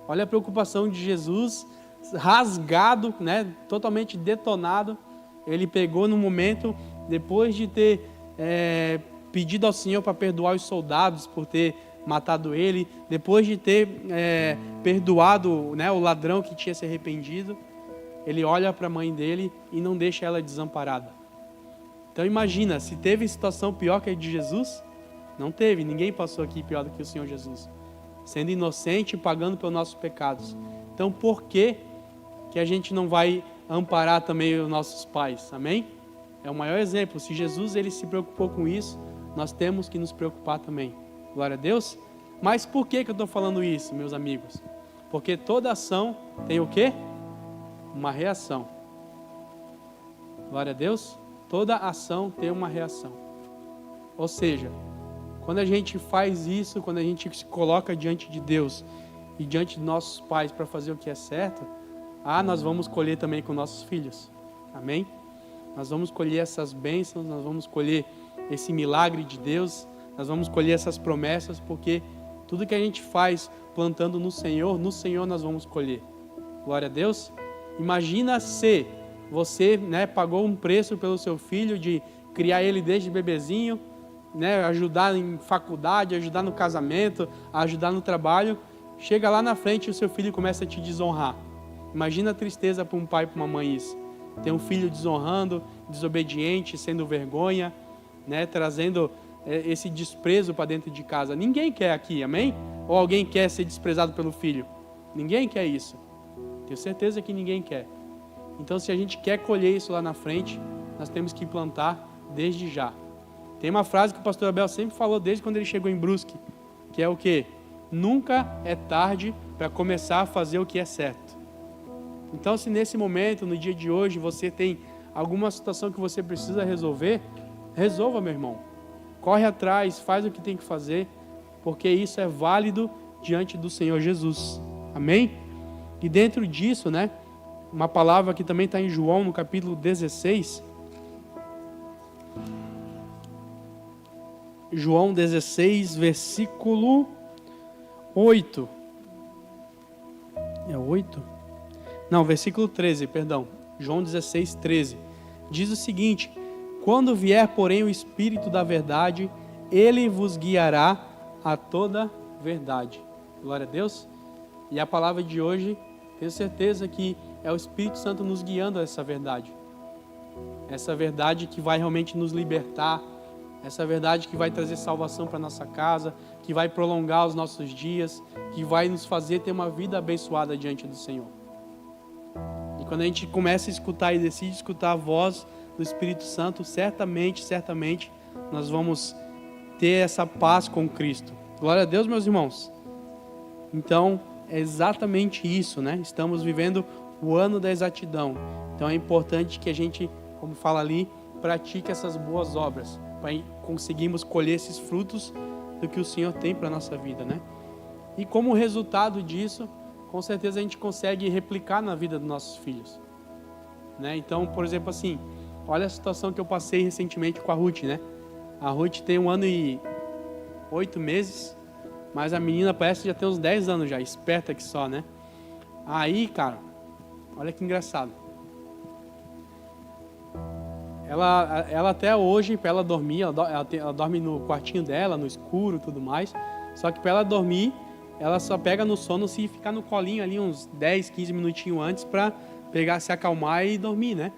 Olha a preocupação de Jesus, rasgado, né? Totalmente detonado. Ele pegou no momento, depois de ter pedido ao Senhor para perdoar os soldados por ter matado ele, depois de ter perdoado, né, o ladrão que tinha se arrependido, ele olha para a mãe dele e não deixa ela desamparada. Então imagina, se teve situação pior que a de Jesus, não teve, ninguém passou aqui pior do que o Senhor Jesus, sendo inocente e pagando pelos nossos pecados. Então por que a gente não vai amparar também os nossos pais? Amém? É o maior exemplo. Se Jesus ele se preocupou com isso, nós temos que nos preocupar também. Glória a Deus. Mas por que eu estou falando isso, meus amigos? Porque toda ação tem o quê? Uma reação. Glória a Deus. Toda ação tem uma reação. Ou seja, quando a gente faz isso, quando a gente se coloca diante de Deus e diante de nossos pais para fazer o que é certo, nós vamos colher também com nossos filhos. Amém? Nós vamos colher essas bênçãos, nós vamos colher esse milagre de Deus, nós vamos colher essas promessas, porque tudo que a gente faz plantando no Senhor nós vamos colher. Glória a Deus. Imagina se você, pagou um preço pelo seu filho, de criar ele desde bebezinho, ajudar em faculdade, ajudar no casamento, ajudar no trabalho. Chega lá na frente e o seu filho começa a te desonrar. Imagina a tristeza para um pai e para uma mãe isso. Ter um filho desonrando, desobediente, sendo vergonha, trazendo esse desprezo para dentro de casa. Ninguém quer aqui, amém? Ou alguém quer ser desprezado pelo filho? Ninguém quer isso. Tenho certeza que ninguém quer. Então, se a gente quer colher isso lá na frente, nós temos que plantar desde já. Tem uma frase que o pastor Abel sempre falou desde quando ele chegou em Brusque, que é o quê? Nunca é tarde para começar a fazer o que é certo. Então, se nesse momento, no dia de hoje, você tem alguma situação que você precisa resolver, resolva, meu irmão. Corre atrás, faz o que tem que fazer, porque isso é válido diante do Senhor Jesus. Amém? E dentro disso, uma palavra que também está em João, no capítulo 16. João 16, versículo 8. É 8? Não, versículo 13, perdão. João 16, 13. Diz o seguinte: quando vier, porém, o Espírito da verdade, ele vos guiará a toda verdade. Glória a Deus. E a palavra de hoje, tenho certeza que é o Espírito Santo nos guiando a essa verdade. Essa verdade que vai realmente nos libertar. Essa verdade que vai trazer salvação para nossa casa, que vai prolongar os nossos dias, que vai nos fazer ter uma vida abençoada diante do Senhor. E quando a gente começa a escutar e decide escutar a voz do Espírito Santo, certamente, nós vamos ter essa paz com Cristo. Glória a Deus, meus irmãos. Então, é exatamente isso, Estamos vivendo o ano da exatidão. Então é importante que a gente, como fala ali, pratique essas boas obras, para conseguirmos colher esses frutos do que o Senhor tem para a nossa vida, E como resultado disso, com certeza a gente consegue replicar na vida dos nossos filhos, Então, por exemplo, assim, olha a situação que eu passei recentemente com a Ruth, A Ruth tem 1 ano e 8 meses, mas a menina parece que já tem uns 10 anos já, esperta que só, Aí, cara, olha que engraçado. Ela até hoje, para ela dormir, ela dorme no quartinho dela, no escuro e tudo mais. Só que para ela dormir, ela só pega no sono se ficar no colinho ali uns 10, 15 minutinhos antes para pegar, se acalmar e dormir,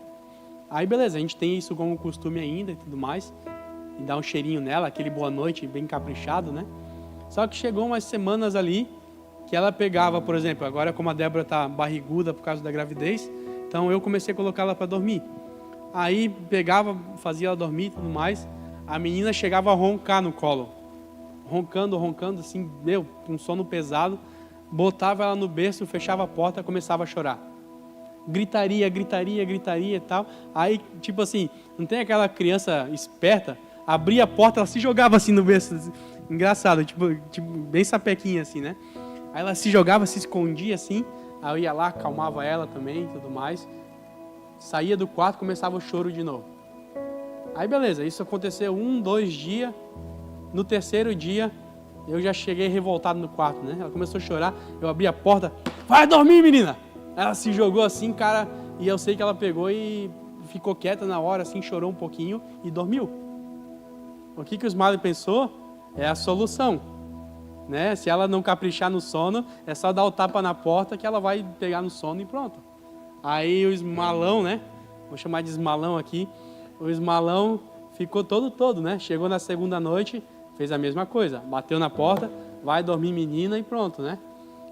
Aí beleza, a gente tem isso como costume ainda e tudo mais. E dá um cheirinho nela, aquele boa noite bem caprichado, Só que chegou umas semanas ali que ela pegava, por exemplo, agora como a Débora tá barriguda por causa da gravidez, então eu comecei a colocar ela para dormir. Aí pegava, fazia ela dormir e tudo mais. A menina chegava a roncar no colo. Roncando, assim, com sono pesado. Botava ela no berço, fechava a porta, começava a chorar. Gritaria e tal. Aí, tipo assim, não tem aquela criança esperta? Abria a porta, ela se jogava assim no berço. Assim. Engraçado, tipo bem sapequinha assim, Aí ela se jogava, se escondia assim. Aí eu ia lá, acalmava ela também e tudo mais. Saía do quarto, começava o choro de novo. Aí beleza, isso aconteceu 1, 2 dias. No terceiro dia, eu já cheguei revoltado no quarto, Ela começou a chorar, eu abri a porta. Vai dormir, menina! Ela se jogou assim, cara, e eu sei que ela pegou e ficou quieta na hora, assim, chorou um pouquinho e dormiu. O que o Smiley pensou? É a solução, Se ela não caprichar no sono, é só dar o tapa na porta que ela vai pegar no sono e pronto. Aí o esmalão, Vou chamar de esmalão aqui. O esmalão ficou todo, Chegou na segunda noite, fez a mesma coisa. Bateu na porta, vai dormir menina e pronto,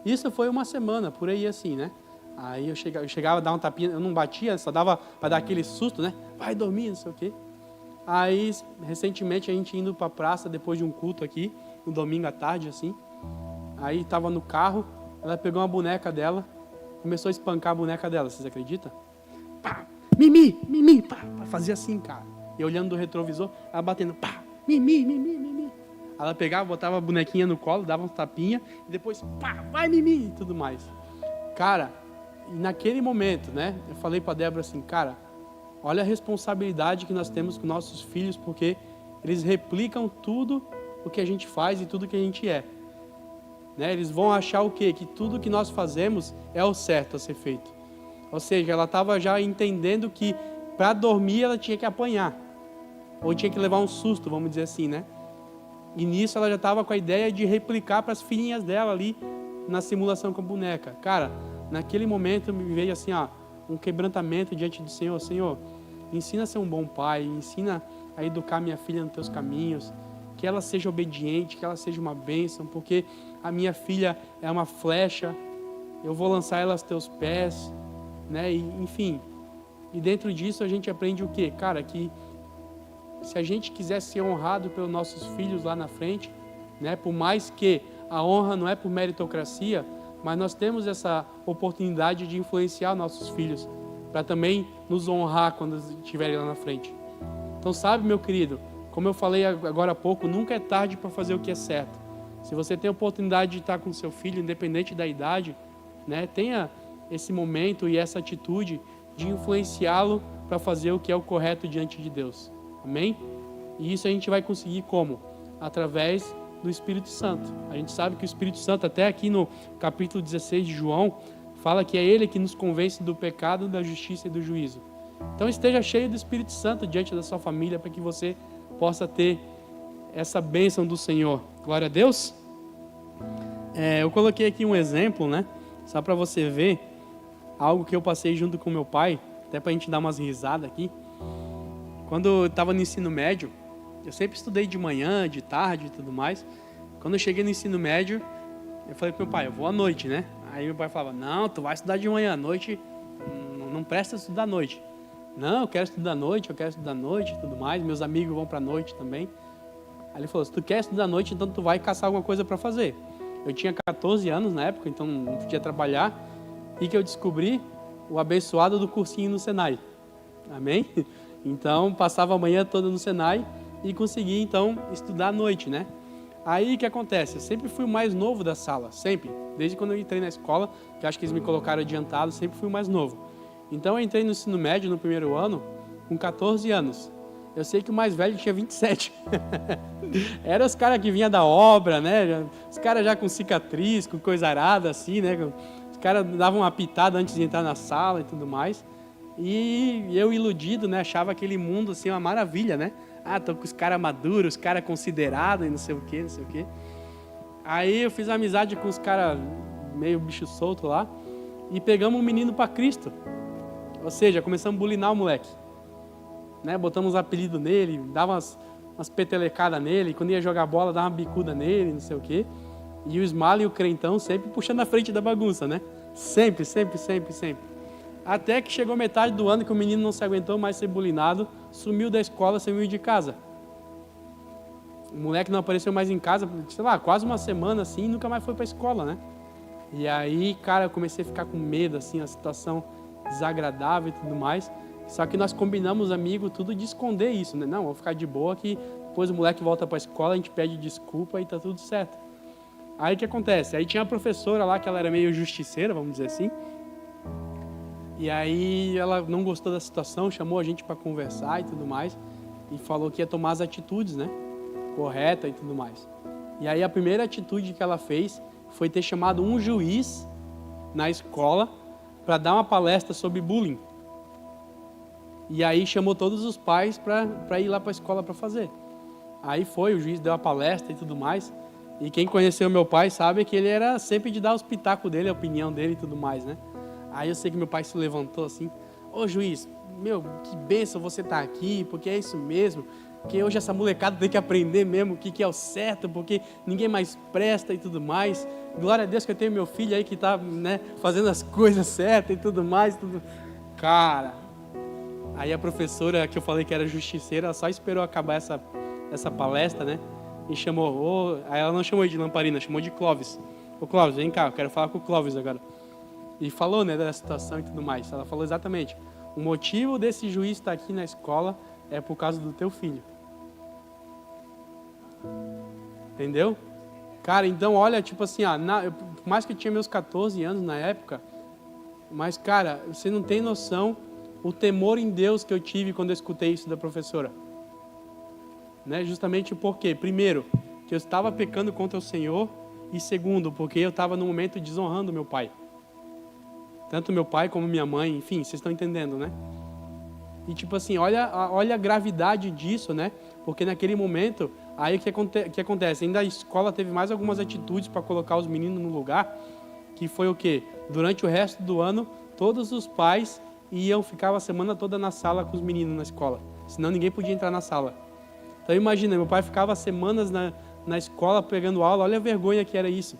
Isso foi uma semana, por aí assim, Aí eu chegava a dar um tapinha, eu não batia, só dava para dar aquele susto, Vai dormir, não sei o quê. Aí, recentemente, a gente indo para a praça, depois de um culto aqui, no domingo à tarde, assim. Aí estava no carro, ela pegou uma boneca dela, começou a espancar a boneca dela, vocês acreditam? Pá, Mimi, Mimi, pá, fazia assim, cara. E olhando do retrovisor, ela batendo, pá, Mimi, Mimi, Mimi. Ela pegava, botava a bonequinha no colo, dava um tapinha, e depois, pá, vai Mimi, e tudo mais. Cara, e naquele momento, né, eu falei para a Débora assim, cara, olha a responsabilidade que nós temos com nossos filhos, porque eles replicam tudo o que a gente faz e tudo que a gente é. Né? Eles vão achar o quê? Que tudo que nós fazemos é o certo a ser feito. Ou seja, ela estava já entendendo que para dormir ela tinha que apanhar. Ou tinha que levar um susto, vamos dizer assim, né? E nisso ela já estava com a ideia de replicar para as filhinhas dela ali na simulação com a boneca. Cara, naquele momento me veio assim, ó, um quebrantamento diante do Senhor. Senhor, ensina a ser um bom pai, ensina a educar minha filha nos teus caminhos, que ela seja obediente, que ela seja uma bênção, porque a minha filha é uma flecha, eu vou lançar ela aos teus pés, né? E, enfim, e dentro disso a gente aprende o quê? Cara, que se a gente quiser ser honrado pelos nossos filhos lá na frente, né? Por mais que a honra não é por meritocracia, mas nós temos essa oportunidade de influenciar nossos filhos, para também nos honrar quando estiverem lá na frente. Então, sabe, meu querido, como eu falei agora há pouco, nunca é tarde para fazer o que é certo. Se você tem a oportunidade de estar com seu filho, independente da idade, né, tenha esse momento e essa atitude de influenciá-lo para fazer o que é o correto diante de Deus. Amém? E isso a gente vai conseguir como? Através do Espírito Santo. A gente sabe que o Espírito Santo, até aqui no capítulo 16 de João, fala que é Ele que nos convence do pecado, da justiça e do juízo. Então esteja cheio do Espírito Santo diante da sua família para que você possa ter essa bênção do Senhor. Glória a Deus. Eu coloquei aqui um exemplo, né? Só para você ver algo que eu passei junto com meu pai, até para a gente dar umas risadas aqui. Quando eu estava no ensino médio, eu sempre estudei de manhã, de tarde e tudo mais. Quando eu cheguei no ensino médio, eu falei pro meu pai, eu vou à noite, né? Aí meu pai falava, não, tu vai estudar de manhã, à noite não presta estudar à noite. Não, eu quero estudar à noite e tudo mais. Meus amigos vão para a noite também. Aí ele falou, se tu quer estudar à noite, então tu vai caçar alguma coisa para fazer. Eu tinha 14 anos na época, então não podia trabalhar. E que eu descobri o abençoado do cursinho no Senai. Amém? Então, passava a manhã toda no Senai e consegui, então, estudar à noite, né? Aí, o que acontece? Eu sempre fui o mais novo da sala, sempre. Desde quando eu entrei na escola, que acho que eles me colocaram adiantado, sempre fui o mais novo. Então, eu entrei no ensino médio no primeiro ano, com 14 anos. Eu sei que o mais velho tinha 27. Era os caras que vinham da obra, né? Os caras já com cicatriz, com coisa arada, assim, né? Os caras davam uma pitada antes de entrar na sala e tudo mais. E eu, iludido, né? Achava aquele mundo, assim, uma maravilha, né? Ah, tô com os caras maduros, os caras considerados e não sei o quê, não sei o quê. Aí eu fiz amizade com os caras meio bicho solto lá e pegamos um menino para Cristo. Ou seja, começamos a bulinar o moleque. Né? Botamos um apelido nele, dava umas petelecadas nele, quando ia jogar bola, dava uma bicuda nele, não sei o quê. E o Smiley e o crentão sempre puxando a frente da bagunça, né? Sempre, sempre, sempre, sempre. Até que chegou metade do ano que o menino não se aguentou mais ser bulinado, sumiu da escola, sumiu de casa. O moleque não apareceu mais em casa, sei lá, quase uma semana assim, e nunca mais foi para a escola, né? E aí, cara, eu comecei a ficar com medo, assim, a situação desagradável e tudo mais. Só que nós combinamos, amigo, tudo de esconder isso, né? Não, vamos ficar de boa que depois o moleque volta para a escola, a gente pede desculpa e tá tudo certo. Aí o que acontece? Aí tinha a professora lá, que ela era meio justiceira, vamos dizer assim. E aí ela não gostou da situação, chamou a gente para conversar e tudo mais. E falou que ia tomar as atitudes, né? Correta e tudo mais. E aí a primeira atitude que ela fez foi ter chamado um juiz na escola para dar uma palestra sobre bullying. E aí chamou todos os pais para ir lá para a escola para fazer. Aí foi, o juiz deu a palestra e tudo mais. E quem conheceu meu pai sabe que ele era sempre de dar os pitacos dele, a opinião dele e tudo mais, né? Aí eu sei que meu pai se levantou assim, ô juiz, meu, que bênção você tá aqui, porque é isso mesmo, porque hoje essa molecada tem que aprender mesmo o que é o certo, porque ninguém mais presta e tudo mais. Glória a Deus que eu tenho meu filho aí que tá, né, fazendo as coisas certas e tudo mais. Tudo. Cara, aí a professora que eu falei que era justiceira, ela só esperou acabar essa palestra, né, e chamou, aí ela não chamou de Lamparina, chamou de Clóvis. Ô Clóvis, vem cá, eu quero falar com o Clóvis agora. E falou, né, da situação e tudo mais. Ela falou exatamente. O motivo desse juiz estar aqui na escola é por causa do teu filho. Entendeu? Cara, então olha, tipo assim, por mais que eu tinha meus 14 anos na época, mas cara, você não tem noção o temor em Deus que eu tive quando eu escutei isso da professora. Né? Justamente porque, primeiro, que eu estava pecando contra o Senhor, e segundo, porque eu estava no momento desonrando meu pai. Tanto meu pai como minha mãe, enfim, vocês estão entendendo, né? E tipo assim, olha a gravidade disso, né? Porque naquele momento, aí o que acontece? Ainda a escola teve mais algumas atitudes para colocar os meninos no lugar, que foi o quê? Durante o resto do ano, todos os pais ficavam a semana toda na sala com os meninos na escola. Senão ninguém podia entrar na sala. Então imagina, meu pai ficava semanas na escola pegando aula, olha a vergonha que era isso.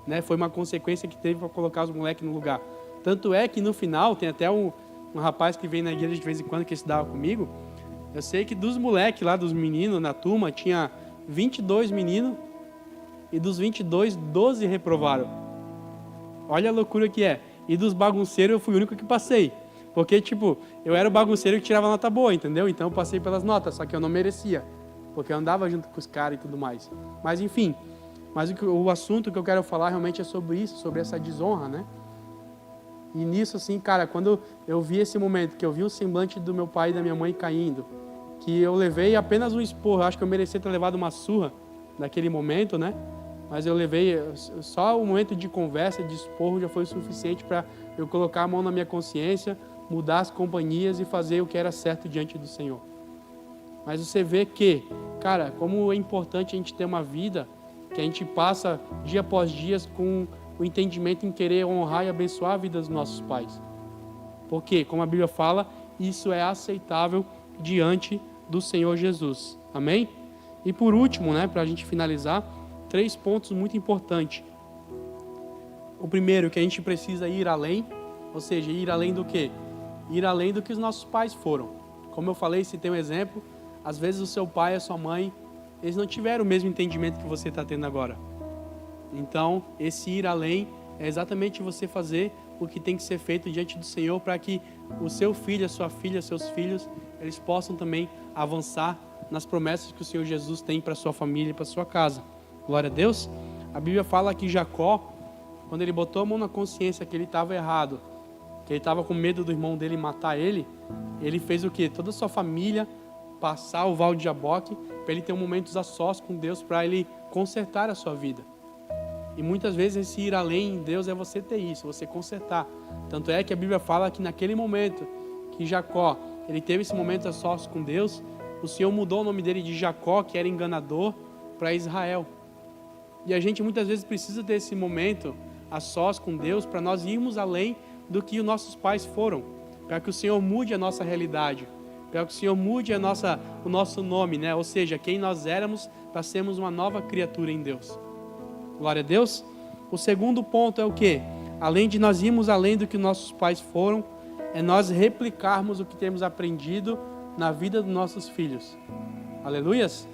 Né? Foi uma consequência que teve para colocar os moleques no lugar. Tanto é que no final, tem até um rapaz que vem na igreja de vez em quando que estudava comigo, eu sei que dos moleques lá, dos meninos na turma, tinha 22 meninos e dos 22, 12 reprovaram. Olha a loucura que é. E dos bagunceiros eu fui o único que passei. Porque, tipo, eu era o bagunceiro que tirava nota boa, entendeu? Então eu passei pelas notas, só que eu não merecia. Porque eu andava junto com os caras e tudo mais. Mas enfim, o assunto que eu quero falar realmente é sobre isso, sobre essa desonra, né? E nisso, assim, cara, quando eu vi esse momento, que eu vi o semblante do meu pai e da minha mãe caindo, que eu levei apenas um esporro, eu acho que eu merecia ter levado uma surra naquele momento, né? Mas eu levei, só o momento de conversa, de esporro, já foi o suficiente para eu colocar a mão na minha consciência, mudar as companhias e fazer o que era certo diante do Senhor. Mas você vê que, cara, como é importante a gente ter uma vida que a gente passa dia após dia com o entendimento em querer honrar e abençoar a vida dos nossos pais. Porque, como a Bíblia fala, isso é aceitável diante do Senhor Jesus. Amém? E por último, né, para a gente finalizar, 3 pontos muito importantes. O primeiro, que a gente precisa ir além, ou seja, ir além do quê? Ir além do que os nossos pais foram. Como eu falei, se tem um exemplo, às vezes o seu pai e a sua mãe, eles não tiveram o mesmo entendimento que você está tendo agora. Então, esse ir além é exatamente você fazer o que tem que ser feito diante do Senhor para que o seu filho, a sua filha, seus filhos, eles possam também avançar nas promessas que o Senhor Jesus tem para a sua família e para a sua casa. Glória a Deus. A Bíblia fala que Jacó, quando ele botou a mão na consciência que ele estava errado, que ele estava com medo do irmão dele matar ele fez o quê? Toda a sua família passar o Val de Jaboque para ele ter momentos a sós com Deus, para ele consertar a sua vida. E muitas vezes esse ir além em Deus é você ter isso, você consertar. Tanto é que a Bíblia fala que naquele momento que Jacó, ele teve esse momento a sós com Deus, o Senhor mudou o nome dele de Jacó, que era enganador, para Israel. E a gente muitas vezes precisa ter esse momento a sós com Deus para nós irmos além do que os nossos pais foram, para que o Senhor mude a nossa realidade, para que o Senhor mude o nosso nome, né? Ou seja, quem nós éramos, para sermos uma nova criatura em Deus. Glória a Deus. O segundo ponto é o quê? Além de nós irmos além do que nossos pais foram, é nós replicarmos o que temos aprendido na vida dos nossos filhos. Aleluias?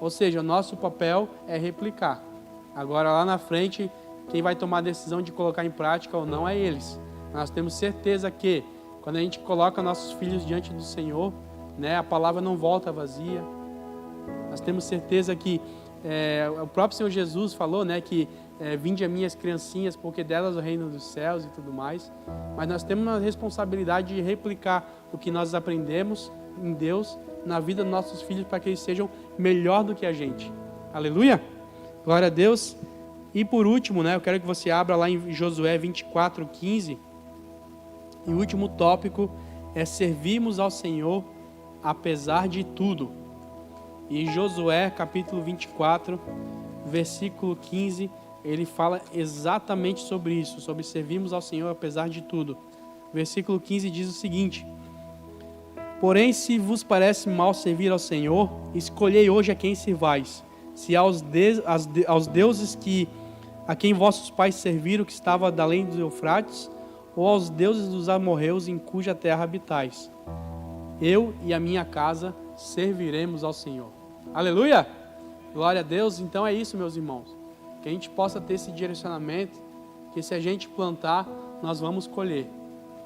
Ou seja, o nosso papel é replicar. Agora lá na frente, quem vai tomar a decisão de colocar em prática ou não é eles. Nós temos certeza que quando a gente coloca nossos filhos diante do Senhor, né, a palavra não volta vazia. Nós temos certeza que o próprio Senhor Jesus falou, né, que vinde a minhas criancinhas, porque delas o reino dos céus e tudo mais. Mas nós temos uma responsabilidade de replicar o que nós aprendemos em Deus na vida dos nossos filhos, para que eles sejam melhor do que a gente. Aleluia! Glória a Deus! E por último, né, eu quero que você abra lá em Josué 24:15. E o último tópico é servirmos ao Senhor apesar de tudo. E em Josué capítulo 24, versículo 15, ele fala exatamente sobre isso, sobre servirmos ao Senhor apesar de tudo. Versículo 15 diz o seguinte: porém, se vos parece mal servir ao Senhor, escolhei hoje a quem servais, se aos deuses a quem vossos pais serviram, que estava da além do Eufrates, ou aos deuses dos amorreus em cuja terra habitais. Eu e a minha casa serviremos ao Senhor. Aleluia! Glória a Deus. Então é isso, meus irmãos. Que a gente possa ter esse direcionamento, que se a gente plantar, nós vamos colher.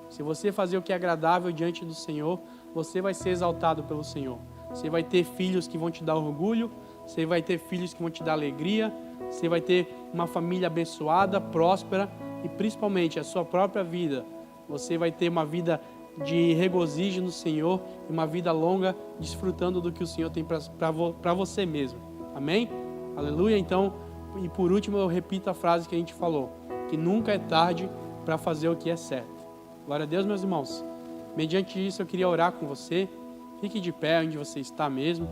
Se você fazer o que é agradável diante do Senhor, você vai ser exaltado pelo Senhor. Você vai ter filhos que vão te dar orgulho, você vai ter filhos que vão te dar alegria, você vai ter uma família abençoada, próspera e principalmente a sua própria vida. Você vai ter uma vida de regozijo no Senhor e uma vida longa desfrutando do que o Senhor tem para você mesmo. Amém? Aleluia. Então, e por último eu repito a frase que a gente falou, que nunca é tarde para fazer o que é certo. Glória a Deus, meus irmãos. Mediante isso eu queria orar com você. Fique de pé onde você está mesmo.